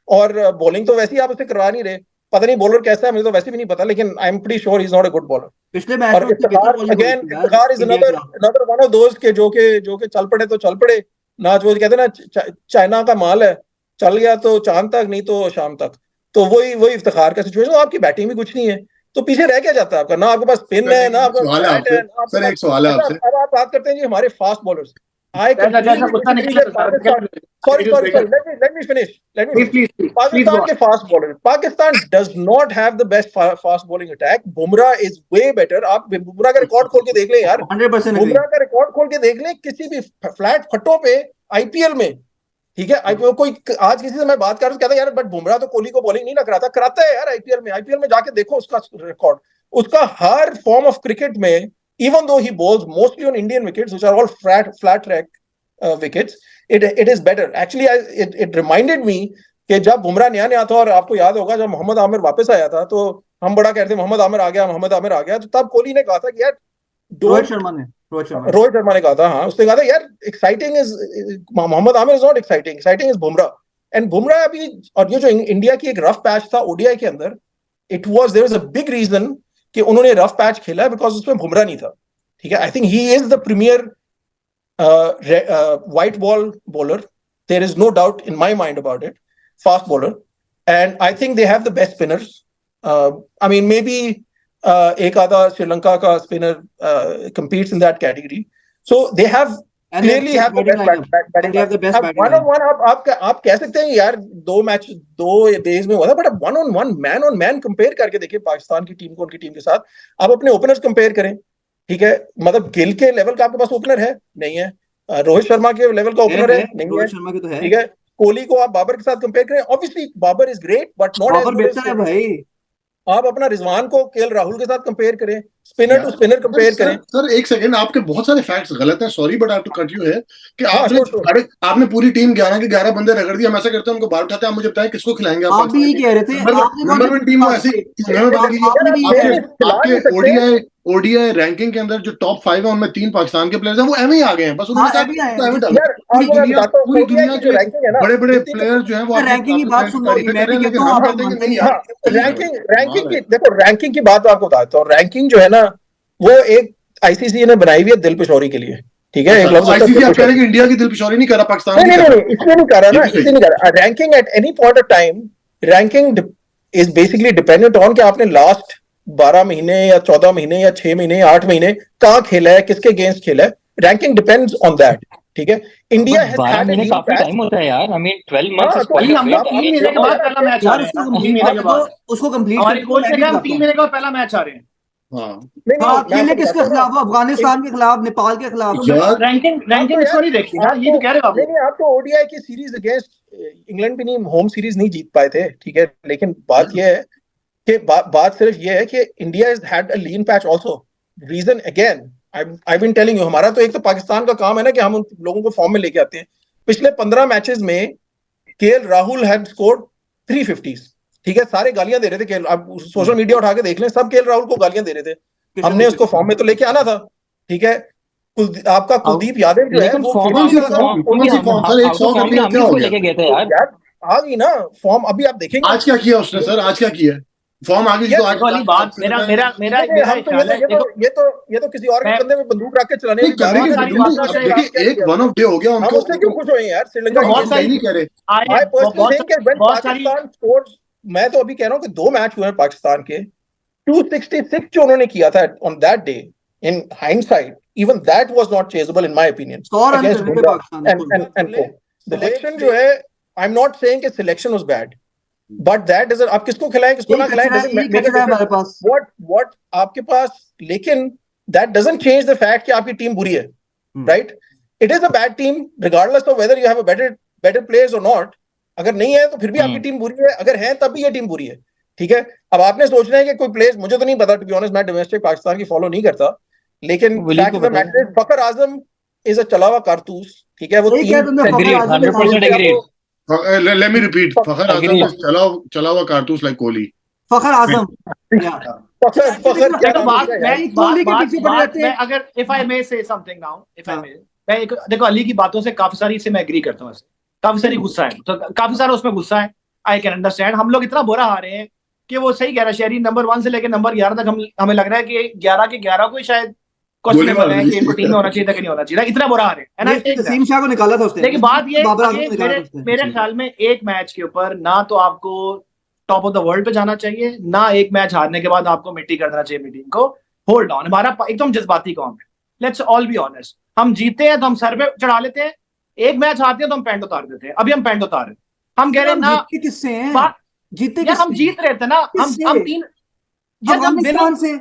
और बॉलिंग तो वैसे ही आप उससे करवा नहीं रहे. पता नहीं बॉलर कैसा है, मुझे तो वैसे भी नहीं पता, लेकिन I am pretty sure he is not a good bowler. पिछले मैच और में उसने बेहतर bowling की थी यार, इफ्तिखार इज इंडिया के खिलाफ। अनदर वन ऑफ दोस्त के जो के चल पड़े तो चल पड़े ना, जो कहते हैं ना चाइना का माल है, चल गया तो चांद तक, नहीं तो शाम तक. तो वही इफ्तिखार का सिचुएशन. आपकी बैटिंग भी कुछ नहीं है, तो पीछे रह क्या जाता है आपका? ना आपके पास स्पिन है, ना आपके सवाल है पास आपसे है, ना आपके सर, एक सवाल है पास. आपसे. अब आप बात करते हैं जी हमारे फास्ट बॉलर्स. आई जैसा गुस्सा निकला sorry, let me finish. Please, Pakistan के fast bowler. Pakistan does not have the best fast bowling attack. Bumrah is way better. आप बुमराह का रिकॉर्ड खोल के देख लें यार, 100% agree. बुमराह का रिकॉर्ड खोल के देख लें किसी भी फ्लैट फटों पे आईपीएल में, ठीक है. आईपीएल कोई आज किसी से मैं बात कर रहा हूँ, कहता है यार बट बुमराह तो कोहली को बॉलिंग नहीं ना कराता है यार आईपीएल में जाके देखो उसका रिकॉर्ड. उसका हर फॉर्म ऑफ क्रिकेट में, even though he bowls mostly on Indian wickets, which are all flat track wickets, it is better. Actually, it reminded me कि जब बुमराह नया था, और आपको याद होगा जब मोहम्मद आमिर वापस आया था, तो हम बड़ा कहते थे मोहम्मद आमिर आ गया, तो तब कोहली ने कहा था कि यार रोहित शर्मा ने कहा था, हाँ, उसने कहा था यार exciting is Mohammad Amir is not exciting is Bumrah. And Bumrah अभी, और ये जो इंडिया की एक रफ पैच था ओडीआई के अंदर, there was a big reason कि उन्होंने रफ पैच खेला बिकॉज उसमें बुमराह नहीं था, ठीक है. I think he is the premier white ball bowler, there is no doubt in my mind about it, fast bowler. And I think they have the best spinners. I mean may be एक आधा श्रीलंका का spinner competes in that category, so they have clearly have the best batting. One on one आप कह सकते हैं यार दो डेज में हुआ था, बट अब वन ऑन मैन कंपेयर करके देखिए पाकिस्तान की टीम को उनकी टीम के साथ. आप अपने ओपनर्स कंपेयर करें, ठीक है, मतलब गिल के लेवल का आपके पास ओपनर है नहीं है, रोहित शर्मा के लेवल का ओपनर है नहीं है, रोहित शर्मा की तो है, ठीक है. कोहली को आप बाबर के साथ कंपेयर करें, obviously Babar is great but not Babar बेहतर है भाई. आप अपना रिजवान को केएल राहुल के साथ कंपेयर करें, स्पिनर टू स्पिनर कंपेयर करें. सर एक सेकंड, आपके बहुत सारे फैक्ट्स गलत हैं, sorry but I have to cut you है कि आपने पूरी टीम 11 के 11 बंदे रगड़ दिए, हम ऐसा करते हैं उनको बाहर उठाते हैं. आप मुझे बताएं किसको खिलाएंगे आप भी ये कह रहे थे, नंबर 1 टीम ऐसी आपके ओडीआई रैंकिंग के अंदर जो टॉप 5 है उनमें 3 पाकिस्तान के प्लेयर्स हैं, वो एम ही आ गए हैं बस. पूरी दुनिया के बड़े प्लेयर जो हैं वो रैंकिंग की बात सुन लो, मैं भी कहता हूं आप मानते नहीं हैं. रैंकिंग की देखो, रैंकिंग की बात आपको बताता हूं. रैंकिंग जो है ना, वो एक आईसीसी ने बनाई हुई है दिल पिशोरी के लिए, ठीक है. एक लफ्ज आईसीसी आप कह रहे हैं कि इंडिया की दिल पिशोरी नहीं कर रहा, पाकिस्तान नहीं इसलिए नहीं कर रहा ना, इसलिए नहीं कर रहा. Ranking at any point of time, ranking is basically dependent on कि आपने लास्ट 12 महीने या 14 महीने या 6 महीने या 8 महीने कहाँ खेला है, किसके अगेंस्ट खेला है. रैंकिंग डिपेंड्स ऑन दैट, ठीक है. इंडिया हैज हैड महीने काफी टाइम होता है यार. आई मीन 12 मंथ्स उसको कंप्लीट हमारे कोच ने कहा 3 महीने का पहला मैच आ रहे हैं. खेले किसके खिलाफ? अफगानिस्तान के खिलाफ, नेपाल के खिलाफ. रैंकिंग इसको नहीं देखी ना, ये तो कह रहे हो आप. नहीं आप तो ओडीआई की सीरीज अगेंस्ट इंग्लैंड भी नहीं, होम सीरीज नहीं जीत पाए थे, ठीक है. लेकिन बात ये है कि बात सिर्फ ये है कि India has had a lean patch also. Reason again I been telling you, हमारा तो एक तो पाकिस्तान का काम है ना कि हम उन लोगों को फॉर्म में लेके आते हैं. पिछले 15 मैचेस में KL Rahul had scored 350s, ठीक है. सारे गालियां दे रहे थे केएल, आप सोशल मीडिया उठा के देख लें, सब केएल राहुल को गालियां दे रहे थे. हमने उसको फॉर्म में तो लेके आना था, ठीक है. आपका कुलदीप यादव जो है वो लेके गए थे यार. आ गई ना फॉर्म. अभी आप देखेंगे आज क्या किया उसने सर, आज क्या किया फॉर्म आ गई. तो आज वाली बात मेरा ये तो किसी और के कंधे में बंदूक रख के चलाने की देखिए, एक वन ऑफ डे हो गया उनको. उससे क्यों खुश हुए यार? श्रीलंका बहुत सारी नहीं कह रहे. आई पर्सनली थिंक कि व्हेन पाकिस्तान स्कोर्स, मैं तो अभी कह रहा हूं कि 2 मैच हुए हैं पाकिस्तान के, 266 जो उन्होंने किया था on that day, in hindsight even that was not chasable in my opinion. Selection जो है, आई एम नॉट सेइंग कि selection was bad, but that doesn't, आप किसको खिलाएं किसको ना खिलाएं, एक कचरा है हमारे पास। व्हाट आपके पास, लेकिन that doesn't change the fact कि आपकी टीम बुरी है, right? It is a bad team regardless of whether you have a better players और नॉट। अगर नहीं है तो फिर भी आपकी टीम बुरी है, अगर है तब भी ये टीम बुरी है, ठीक है? अब आपने सोचना है कि कोई प्लेयर्स, मुझे तो नहीं पता, टू बी ऑनेस्ट, मैं डोमेस्टिक पाकिस्तान की फॉलो नहीं करता, लेकिन fact of the matter is Fakhar Azam is a चला हुआ कारतूस, ठीक है? वो सही कहा तुमने, फखर आजम 100% agreed. Let me repeat. Fakhar Azam is chala hua cartoons like Kohli. फखर आजम फखर क्या देखो बात कोहली के पीछे पड़े रहते मैं हैं। अगर if I may say something now, if I may, मैं देखो अली की बातों से काफी सारी से मैं एग्री करता हूँ, काफी सारी गुस्सा है, तो काफी सारा उसमें गुस्सा है, आई कैन अंडरस्टैंड। हम लोग इतना बुरा हारे हैं कि वो सही कह रहा है, शहरी नंबर 1 से लेकर नंबर 11 तक हमें लग रहा है कि 11 के 11 को शायद क्वेश्चनेबल है कि इनको टीम में होना चाहिए था कि नहीं होना चाहिए, इतना बुरा हारे है ना। नसीम शाह को निकाला था उसने, लेकिन बात ये बाबर आजम को निकाला था उसने। मेरे ख्याल में एक मैच के ऊपर ना तो आपको टॉप ऑफ द वर्ल्ड पे जाना चाहिए, ना एक मैच हारने के बाद आपको मिट्टी कर देना चाहिए टीम को। होल्ड ऑन, हमारा एकदम जज्बाती कौम है, लेट्स ऑल बी ऑनेस्ट। हम जीते हैं तो हम सर पे चढ़ा लेते हैं, एक मैच हारते हैं तो हम पैंट उतार देते हैं। अभी हम पैंट उतार रहे हैं, हम कह रहे हैं ना जीते किससे हैं, जीते यार हम जीत रहे थे ना, हम 3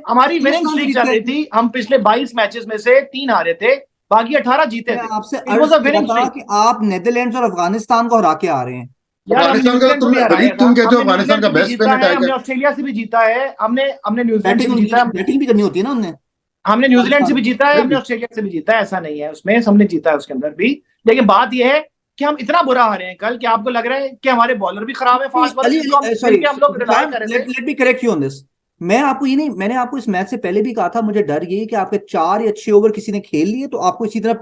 हमारी विनिंग स्ट्रीक चल रही थी, हम पिछले 22 मैचेस में से 3 हारे थे, बाकी 18 जीते थे। आपसे It was a winning streak. कि आप नेदरलैंड्स और अफगानिस्तान को हरा के आ रहे हैं। अफगानिस्तान का तुम कहते हो अफगानिस्तान का बेस्ट स्पिन अटैक है। हमने ऑस्ट्रेलिया से भी जीता है, हमने न्यूजीलैंड से भी जीता है, बैटिंग भी करनी होती है ना उन्हें। हमने न्यूजीलैंड से भी जीता है, हमने ऑस्ट्रेलिया से भी जीता है, ऐसा नहीं है उसमें, हमने जीता है उसके अंदर भी। लेकिन बात यह है कि हम इतना बुरा हारे हैं कल कि आपको लग रहा है कि हमारे बॉलर भी खराब है, फास्ट बॉलर हम लोग रिलाय कर रहे थे। Let me correct you on this. मैं आपको ये नहीं, मैंने आपको इस मैच से पहले भी कहा था, मुझे डर ये कि आपके 4 या 6 ओवर किसी ने खेल लिए तो आपको इसी तरह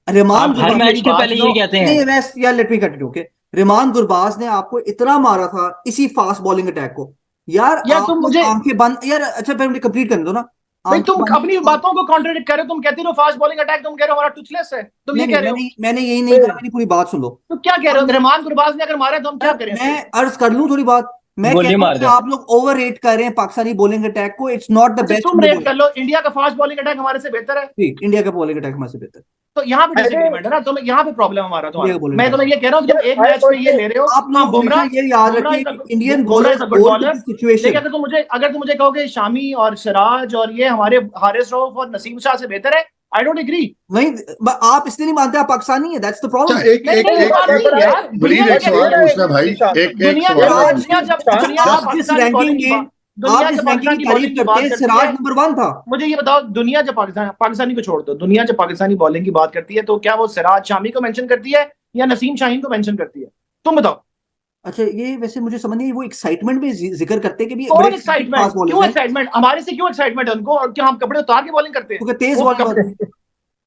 रहमान हर मैच के पहले ये कहते हैं। Let me continue, okay. Rahman Gurbaz ने आपको इतना मारा था इसी फास्ट बॉलिंग अटैक को, यार तुम मुझे आंखें बंद, यार अच्छा पहले मुझे कंप्लीट करने दो ना। भाई तुम अपनी बातों को कॉन्ट्रडिक्ट कर रहे हो, तुम कहते हो फास्ट बॉलिंग अटैक, तुम कह रहे हो हमारा टुचलेस है, तुम ये कह रहे हो। मैंने यही नहीं कहा, मेरी पूरी बात सुन लो। तो क्या कह रहे हो, रहमान गुरबाज ने अगर मारा तो हम क्या करें? मैं अर्ज कर लूं थोड़ी बात, मैं कहता हूं आप लोग ओवर रेट कर रहे हैं पाकिस्तानी बॉलिंग अटैक को, इट्स नॉट द बेस्ट। तुम रेट कर लो, इंडिया का फास्ट बॉलिंग अटैक हमारे से बेहतर है, इंडिया का बॉलिंग अटैक हमारे से बेहतर, तो यहाँ पे डिसएग्रीमेंट है ना, तो यहाँ पे प्रॉब्लम हमारा। तो मैं तुम्हें ये कह रहा हूँ तुम एक मैच में ये ले रहे हो, आप लोग बुमराह ये याद रखिए इंडियन बॉलर सिचुएशन। अगर तुम मुझे कहोगे शामी और सिराज और ये हमारे हारिस रऊफ और नसीम शाह से बेहतर है, आई डोंट एग्री। नहीं, आप इसलिए नहीं मानते आप पाकिस्तानी है, दैट्स द प्रॉब्लम। एक सवाल पूछना भाई, आप जिस रैंकिंग की तारीफ करते हैं, सिराज नंबर 1 था। मुझे ये बताओ, दुनिया जब पाकिस्तानी को छोड़ दो, दुनिया जब पाकिस्तानी बॉलिंग की बात करती है तो क्या वो सिराज शामी को मेंशन करती है या नसीम शाहीन को मेंशन करती है? तुम बताओ। अच्छा, ये वैसे मुझे समझ नहीं, वो एक्साइटमेंट में जिक्र करते हैं कि कौन एक्साइटमेंट, क्यों एक्साइटमेंट, हमारे से क्यों एक्साइटमेंट है उनको, और क्या हम कपड़े उतार के बॉलिंग करते हैं? तेज बॉल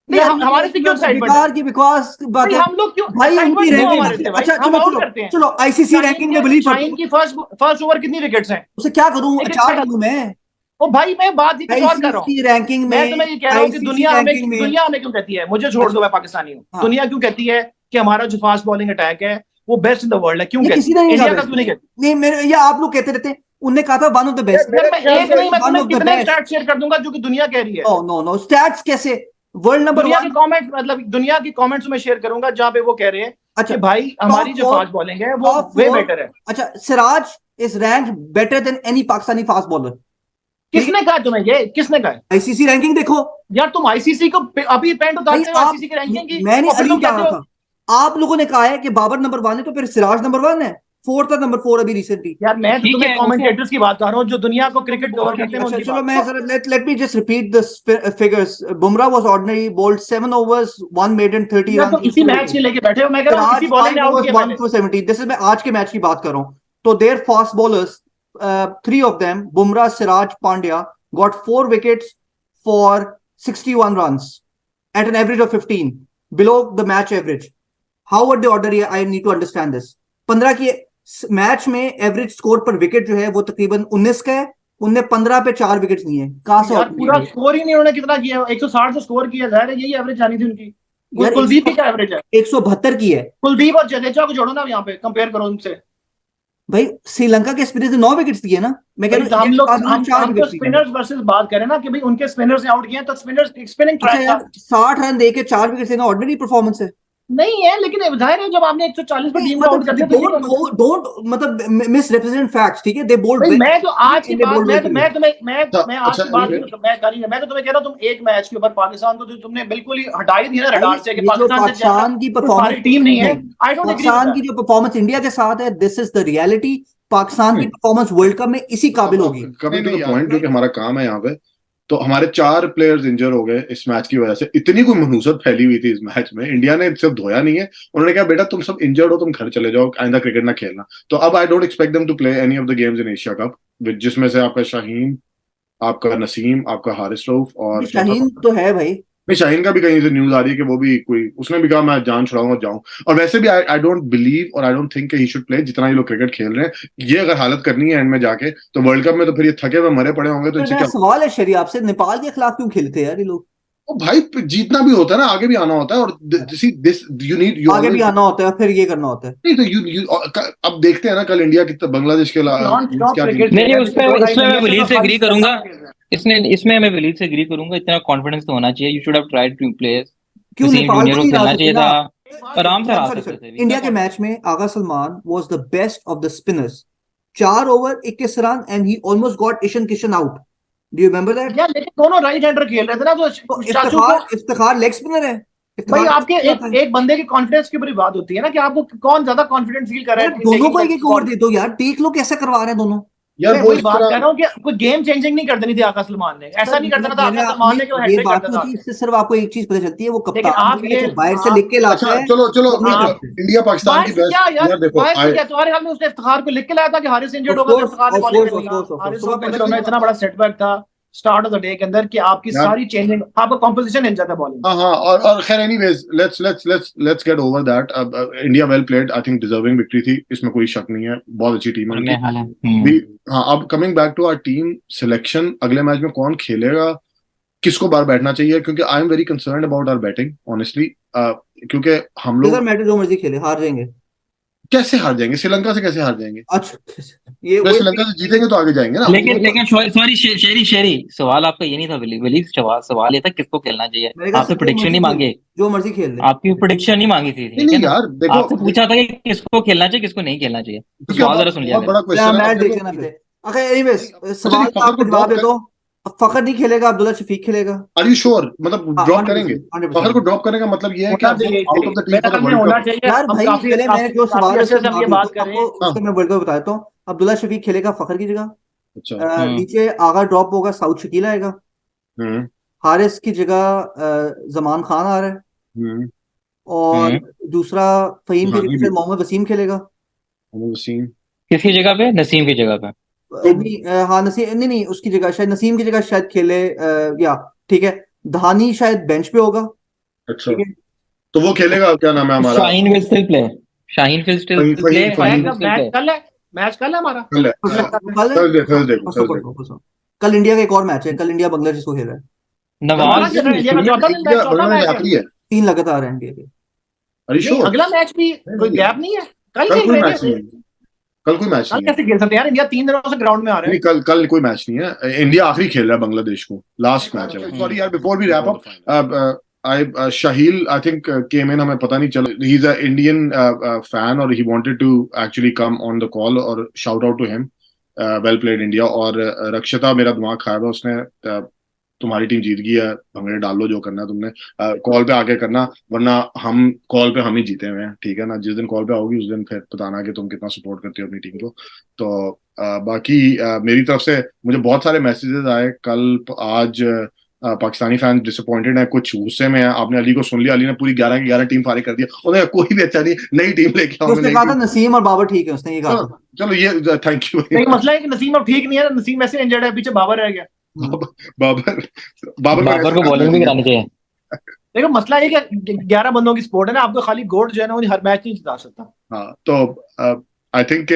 नहीं, हमारे से क्यों एक्साइटमेंट है? बिकॉज़ हम लोग क्यों भाई उनकी रैंकिंग, अच्छा चलो आईसीसी रैंकिंग में बिलीव करते हैं। की फर्स्ट ओवर कितनी विकेट्स हैं? उसे क्या करूं, अचार डालूं मैं? ओ भाई मैं बात ही और कर रहा हूं, रैंकिंग में मैं तुम्हें ये कह रहा हूं कि दुनिया हमें क्यों कहती है, मुझे छोड़ दो मैं पाकिस्तानी हूं, दुनिया क्यों कहती है कि हमारा जो फास्ट बॉलिंग अटैक है वो बेस्ट इन द वर्ल्ड है? क्यों कहती है? इंडिया का क्यों नहीं कहती? नहीं, मेरे या आप लोग कहते रहते हैं, उन्होंने कहा था वन ऑफ द बेस्ट। मैं तुम्हें कितने स्टैट्स शेयर कर दूंगा जो कि दुनिया कह रही है। नो स्टैट्स कैसे, वर्ल्ड नंबर दुनिया के कमेंट्स, मतलब दुनिया की कमेंट्स में शेयर करूंगा जहां पे वो कह रहे हैं अच्छा भाई हमारी जो फास्ट बॉलिंग है वो वे बेटर है। अच्छा, Siraj is ranked better than any Pakistani fast bowler. किसने कहा तुम्हें ये, किसने कहा? आईसीसी रैंकिंग देखो यार, तुम आईसीसी को अभी पेंट उतारते हो आईसीसी की रैंकिंग की। मैंने अली कहा था, आप लोगों ने कहा है कि बाबर नंबर 1 है तो फिर सिराज नंबर 1 है, 4th था नंबर 4 अभी रिसेंटली। यार मैं तो तुम्हें कमेंटेटर्स की बात कर रहा हूं जो दुनिया को क्रिकेट कवर करते हैं। चलो मैं जरा let me just repeat the figures. Bumrah was ordinary, bowled 7 overs, 1 maiden, 30 run. तो इसी मैच के लेके बैठे हो, मैं कह रहा हूं किसी बॉलर ने आउट किया 1 through 17। दिस इज मैं आज के मैच की बात कर रहा हूं। तो there fast bowlers, 3 of them, Bumrah, Siraj, Pandya, got 4 wickets for 61 runs at an average of 15, below the match average. How would they order? I need to understand this. 15 की मैच में एवरेज स्कोर पर विकेट जो है वो तकरीबन 19 का है, उनने 15 पे 4 विकेट लिए हैं। कहां से पूरा स्कोर ही नहीं, उन्होंने कितना किया? 160 जो स्कोर किया, जाहिर है यही एवरेज आनी थी उनकी। कुलदीप की क्या एवरेज है? 172 की है। कुलदीप और जडेजा को जोड़ो ना यहाँ पे, कंपेयर करो उनसे। भाई श्रीलंका के स्पिनर्स ने 9 विकेट्स दिए ना। मैं कह रहा हूं हम तो स्पिनर्स वर्सेस बात करें ना कि भाई उनके स्पिनर्स ने आउट किए, तो स्पिनर्स स्पिनिंग ट्रैक 60 रन देके 4 विकेट लेना ऑर्डिनरी परफॉर्मेंस है। नहीं है, लेकिन जाहिर है जब आपने 140 पर टीम को आउट कर दिया तो डोंट मतलब मिसरिप्रेजेंट फैक्ट्स, ठीक है? दे बोल्ड भाई मैं तो आज की बात मैं आज की अच्छा, बात मैं कर रही मैं तो तुम्हें कह रहा हूँ, तुम एक मैच के ऊपर पाकिस्तान को तुमने बिल्कुल ही हटा ही दिया ना रडार से कि पाकिस्तान की परफॉर्मेंस टीम नहीं है। आई डोंट एग्री पाकिस्तान की जो परफॉर्मेंस इंडिया के साथ है, this is the reality. Pakistan की परफॉर्मेंस वर्ल्ड कप में इसी काबिल होगी। कभी तो पॉइंट जो कि हमारा काम है यहाँ पे, तो हमारे 4 प्लेयर्स इंजर हो गए इस मैच की वजह से। इतनी कोई मनहूसत फैली हुई थी इस मैच में, इंडिया ने सिर्फ धोया नहीं है, उन्होंने कहा बेटा तुम सब इंजर्ड हो, तुम घर चले जाओ, आइंदा क्रिकेट ना खेलना। तो अब I don't expect them to play any of the games in Asia cup, जिसमें से आपका शाहीन, आपका नसीम, आपका हारिस रऊफ और शाहीन तो है भाई। नहीं, शाहीन का भी कहीं से न्यूज आ रही है कि वो भी कोई, उसने भी कहा मैं जान छुड़ाऊंगा जाऊं। और वैसे भी आई डोंट बिलीव और I don't think he should play. जितना ये लोग क्रिकेट खेल रहे हैं, ये अगर हालत करनी है एंड में जाके, तो वर्ल्ड कप में तो फिर ये थके हुए मरे पड़े होंगे। तो इनसे क्या सवाल है शरी आपसे, नेपाल के खिलाफ क्यों खेलते हैं यार ये लोग? ओ भाई, जीतना भी होता है ना, आगे भी आना होता है। और दिस यू नीड, आगे भी आना होता है, फिर ये करना होता है। नहीं तो यू अब देखते हैं ना कल इंडिया कितना बांग्लादेश के नहीं, उसमें मैं वलीद से एग्री करूंगा। इसमें मैं वलीद से एग्री करूंगा, इतना कॉन्फिडेंस तो होना चाहिए। You should have tried to play क्यों नेपाल को नहीं खेलना चाहिए था, आराम से हरा सकते थे। इंडिया के मैच में Agha Salman was the best of the spinners. 4 over 21 run and he almost got Ishan Kishan out. Do you remember that? यार लेकिन दोनों राइट हैंडर खेल रहे थे ना, तो इफ्तिखार लेग स्पिनर है। भाई आपके एक बंदे के कॉन्फिडेंस की बड़ी बात होती है ना, कि आपको कौन ज्यादा कॉन्फिडेंट फील कर रहा है। दोनों को एक ओवर दे दो यार, देख लो कैसे करवा रहे हैं दोनों। यार वही बात कर रहा हूँ कि कोई गेम चेंजिंग नहीं कर देनी थी आका सलमान ने, ऐसा नहीं कर देना था आका सलमान ने कि वो हैट्रिक करता था। इससे सिर्फ आपको एक चीज पता चलती है, वो लेकिन आप कप्तान ये बाहर से लिख के लाता है। चलो इंडिया पाकिस्तान की बेस्ट यार देखो, तुम्हारे ख्याल में उसने इफ्तिखार को लिख के लाया था कि हारिस इंजर्ड होगा, इफ्तिखार ने बॉलिंग में दिया। हारिस को इतना बड़ा सेटबैक था स्टार्ट ऑफ द डे के अंदर कि आपकी सारी चेंजिंग, आपका कंपोजिशन हिल जाता है बॉलिंग। हाँ और खैर anyways let's get over that. अब India well played, I think deserving victory थी, इसमें कोई शक नहीं है, बहुत अच्छी टीम है। हाँ, अब coming back to our team selection, अगले मैच में कौन खेलेगा, किसको बाहर बैठना चाहिए, क्योंकि I am very concerned about our batting honestly. क्योंकि हम लोग मैच जो मर्जी खेले हार जाएंगे। कैसे हार जाएंगे? श्रीलंका से कैसे हार जाएंगे? अच्छा, ये श्रीलंका से जीतेंगे तो आगे जाएंगे ना। लेकिन सॉरी शेरी, सवाल आपका ये नहीं था वलीद, सवाल ये था किसको खेलना चाहिए। आपसे प्रेडिक्शन नहीं मांगे, जो मर्जी खेल ले, आपकी प्रेडिक्शन नहीं मांगी थी। नहीं यार देखो, आपसे पूछा था कि किसको खेलना चाहिए किसको नहीं खेलना चाहिए, सवाल जरा सुन लिया। बड़ा क्वेश्चन है। एनीवेज सवाल का आपको जवाब दे दो। फखर नहीं खेलेगा, अब्दुल्ला शफीक खेलेगा। Are you sure? मतलब ड्रॉप करेंगे? फखर को ड्रॉप करने का मतलब ये है कि out of the team for the world cup. यार भाई पहले मैंने जो सवाल है हम बात कर रहे हैं उसका मैं वर्ल्ड कप बता देता हूं। अब्दुल्ला शफीक खेलेगा फखर की जगह। अच्छा, नीचे आगा ड्रॉप होगा, साउथ शकील आएगा। हारिस की जगह जमान खान आ रहा है। और दूसरा फहीम की जगह मोहम्मद वसीम खेलेगा। वसीम किसकी जगह पे? नसीम की जगह पे। हाँ नसीम नहीं, उसकी जगह शायद नसीम की जगह शायद खेले या ठीक है, धानी शायद बेंच पे होगा। अच्छा, तो वो खेलेगा, क्या नाम है हमारा? Shaheen will still play. Shaheen will still play. Match कल है हमारा, कल इंडिया का एक और मैच है। कल इंडिया बांग्लादेश को खेल रहा है। नवाज आखिरी है, 3 लगातार है इंडिया के। अगला मैच भी कोई गैप नहीं है। कल कोई मैच नहीं है, कल कोई मैच नहीं कैसे खेल सकते यार? इंडिया 3 दिनों से ग्राउंड में आ रहा है। कल कोई मैच नहीं है। इंडिया आखिरी खेल रहा है बांग्लादेश को, लास्ट मैच है। सॉरी यार, before we wrap up, Shahil I think came in, हमें पता नहीं चला। He is a Indian fan और he wanted to actually come on the call और shout out to him. Well played India. और रक्षिता मेरा दिमाग खाया हुआ उसने, तुम्हारी टीम जीत गई है, भंगड़े डाल लो जो करना है तुमने, कॉल पे आके करना, वरना हम कॉल पे हम ही जीते हुए हैं, ठीक है ना? जिस दिन कॉल पे आओगी उस दिन फिर बताना कि तुम कितना सपोर्ट करते हो अपनी टीम को। तो बाकी मेरी तरफ से मुझे बहुत सारे मैसेजेस आए कल। आज पाकिस्तानी फैंस डिसअपॉइंटेड है, कुछ गुस्से में है। आपने अली को सुन लिया, अली ने पूरी 11 की 11 टीम फारिग कर दिया। उन्हें कोई भी अच्छा नहीं, नई टीम लेके आओ। उसने कहा था नसीम और बाबर ठीक है, उसने ये कहा था। चलो ये थैंक यू। लेकिन मसला है कि नसीम अब ठीक नहीं है, नसीम वैसे इंजर्ड है, पीछे बाबर रह गया। बाबर को बॉलिंग भी करानी चाहिए। देखो मसला है कि 11 बंदों की स्पोर्ट है ना, आपको खाली गोट जो है ना हर मैच नहीं जिता सकता। हाँ, तो आई थिंक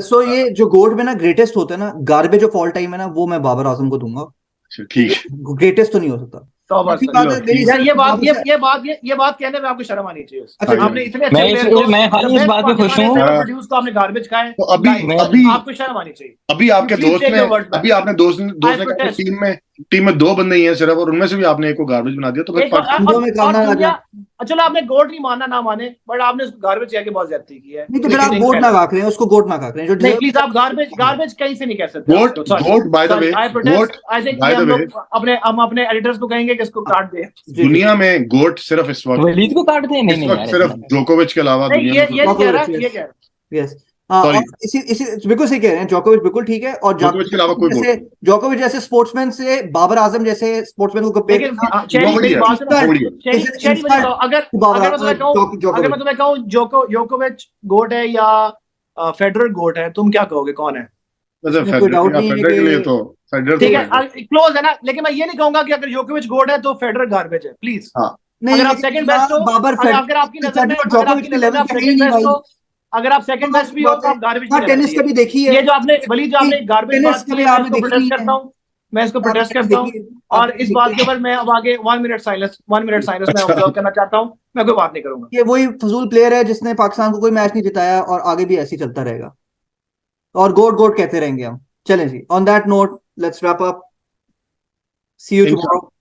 सो ये जो गोट में ना ग्रेटेस्ट होता है ना, गार्बेज ऑफ ऑल टाइम है ना, वो मैं बाबर आजम को दूंगा। ठीक, ग्रेटेस्ट तो नहीं हो सकता। ये बात कहने में आपको शर्म आनी चाहिए। अच्छा, आपने इतने अच्छे मैं खाली इस बात पे खुश हूँ प्रोड्यूस को आपने गार्बेज कहा है, तो अभी आपको शर्म आनी चाहिए। अभी आपके दोस्त ने टीम में टीम में 2 बंदे ही हैं सिर्फ, और उनमें से भी आपने एक को गार्बेज बना दिया, तो फिर इंडिया में कहना और लगा। चलो आपने गोट नहीं माना ना माने, बट आपने गार्बेज जाके बहुत ज्यादती की है। नहीं तो फिर आप गोट ना काट रहे हैं, उसको गोट ना काट रहे हैं, जो नहीं प्लीज, आप गार्बेज कहीं से नहीं कह सकते। Goat by the way, goat I think by the हम वे, लोग अपने एडिटर्स को कहेंगे कि इसको काट दे। दुनिया में गोट सिर्फ इस वक्त वलीद को काट दें? नहीं इस नहीं वक्त यार, सिर्फ जोकोविच के अलावा नहीं, दुनिया ये में नहीं कह रहा, ये कह रहा। यस हाँ, Sorry. और इसी बिल्कुल सही कह रहे हैं, जोकोविच बिल्कुल ठीक है, और जोकोविच के अलावा कोई जैसे जोकोविच जैसे स्पोर्ट्समैन से बाबर आजम जैसे स्पोर्ट्समैन को कंपेयर लेकिन करना, चेरी Nobody मेरी है, बात सुनो, nobody है। चेरी मुझे बताओ, अगर मैं तुम्हें कहूं जोकोविच गोट है या फेडरर गोट है, तुम क्या कहोगे, कौन है? वैसे इसमें कोई डाउट नहीं है फेडरर के लिए कि तो फेडरर ठीक तो है, क्लोज है ना, लेकिन मैं ये नहीं कहूंगा कि अगर जोकोविच गोट है तो फेडरर गार्बेज है, प्लीज। नहीं, अगर आप लेकिन सेकंड बेस्ट हो, बाबर अगर आपकी नजर में, फेडरर जोकोविच के लेवल आप पे है ही सेकंड नहीं बेस्ट भाई। हो, अगर आप सेकंड बेस्ट भी हो तो आप गार्बेज हाँ, नहीं रहना टेनिस चाहिए। कभी देखी है, ये जो आपने वली जो आपने गार्बेज टेनिस बात की कभी है, मैं आपने इसको देखी प्रोटेस्ट है? करता हूँ, मैं इसको आपने प्रोटेस्ट कभी करता हूँ। देखी है? और आपने इस कभी बात देखी के ऊपर मैं अब आगे 1 मिनट साइलेंस मैं ऑब्जर्व करना चाहता हूँ, मैं कोई बात नहीं करूंगा। ये वही फजूल प्लेयर है जिसने पाकिस्तान को कोई मैच नहीं जिताया, और आगे भी ऐसे ही चलता रहेगा, और गोट गोट कहते रहेंगे हम। चलें जी, on that note let's wrap up, see you इंशाल्लाह। टुमारो।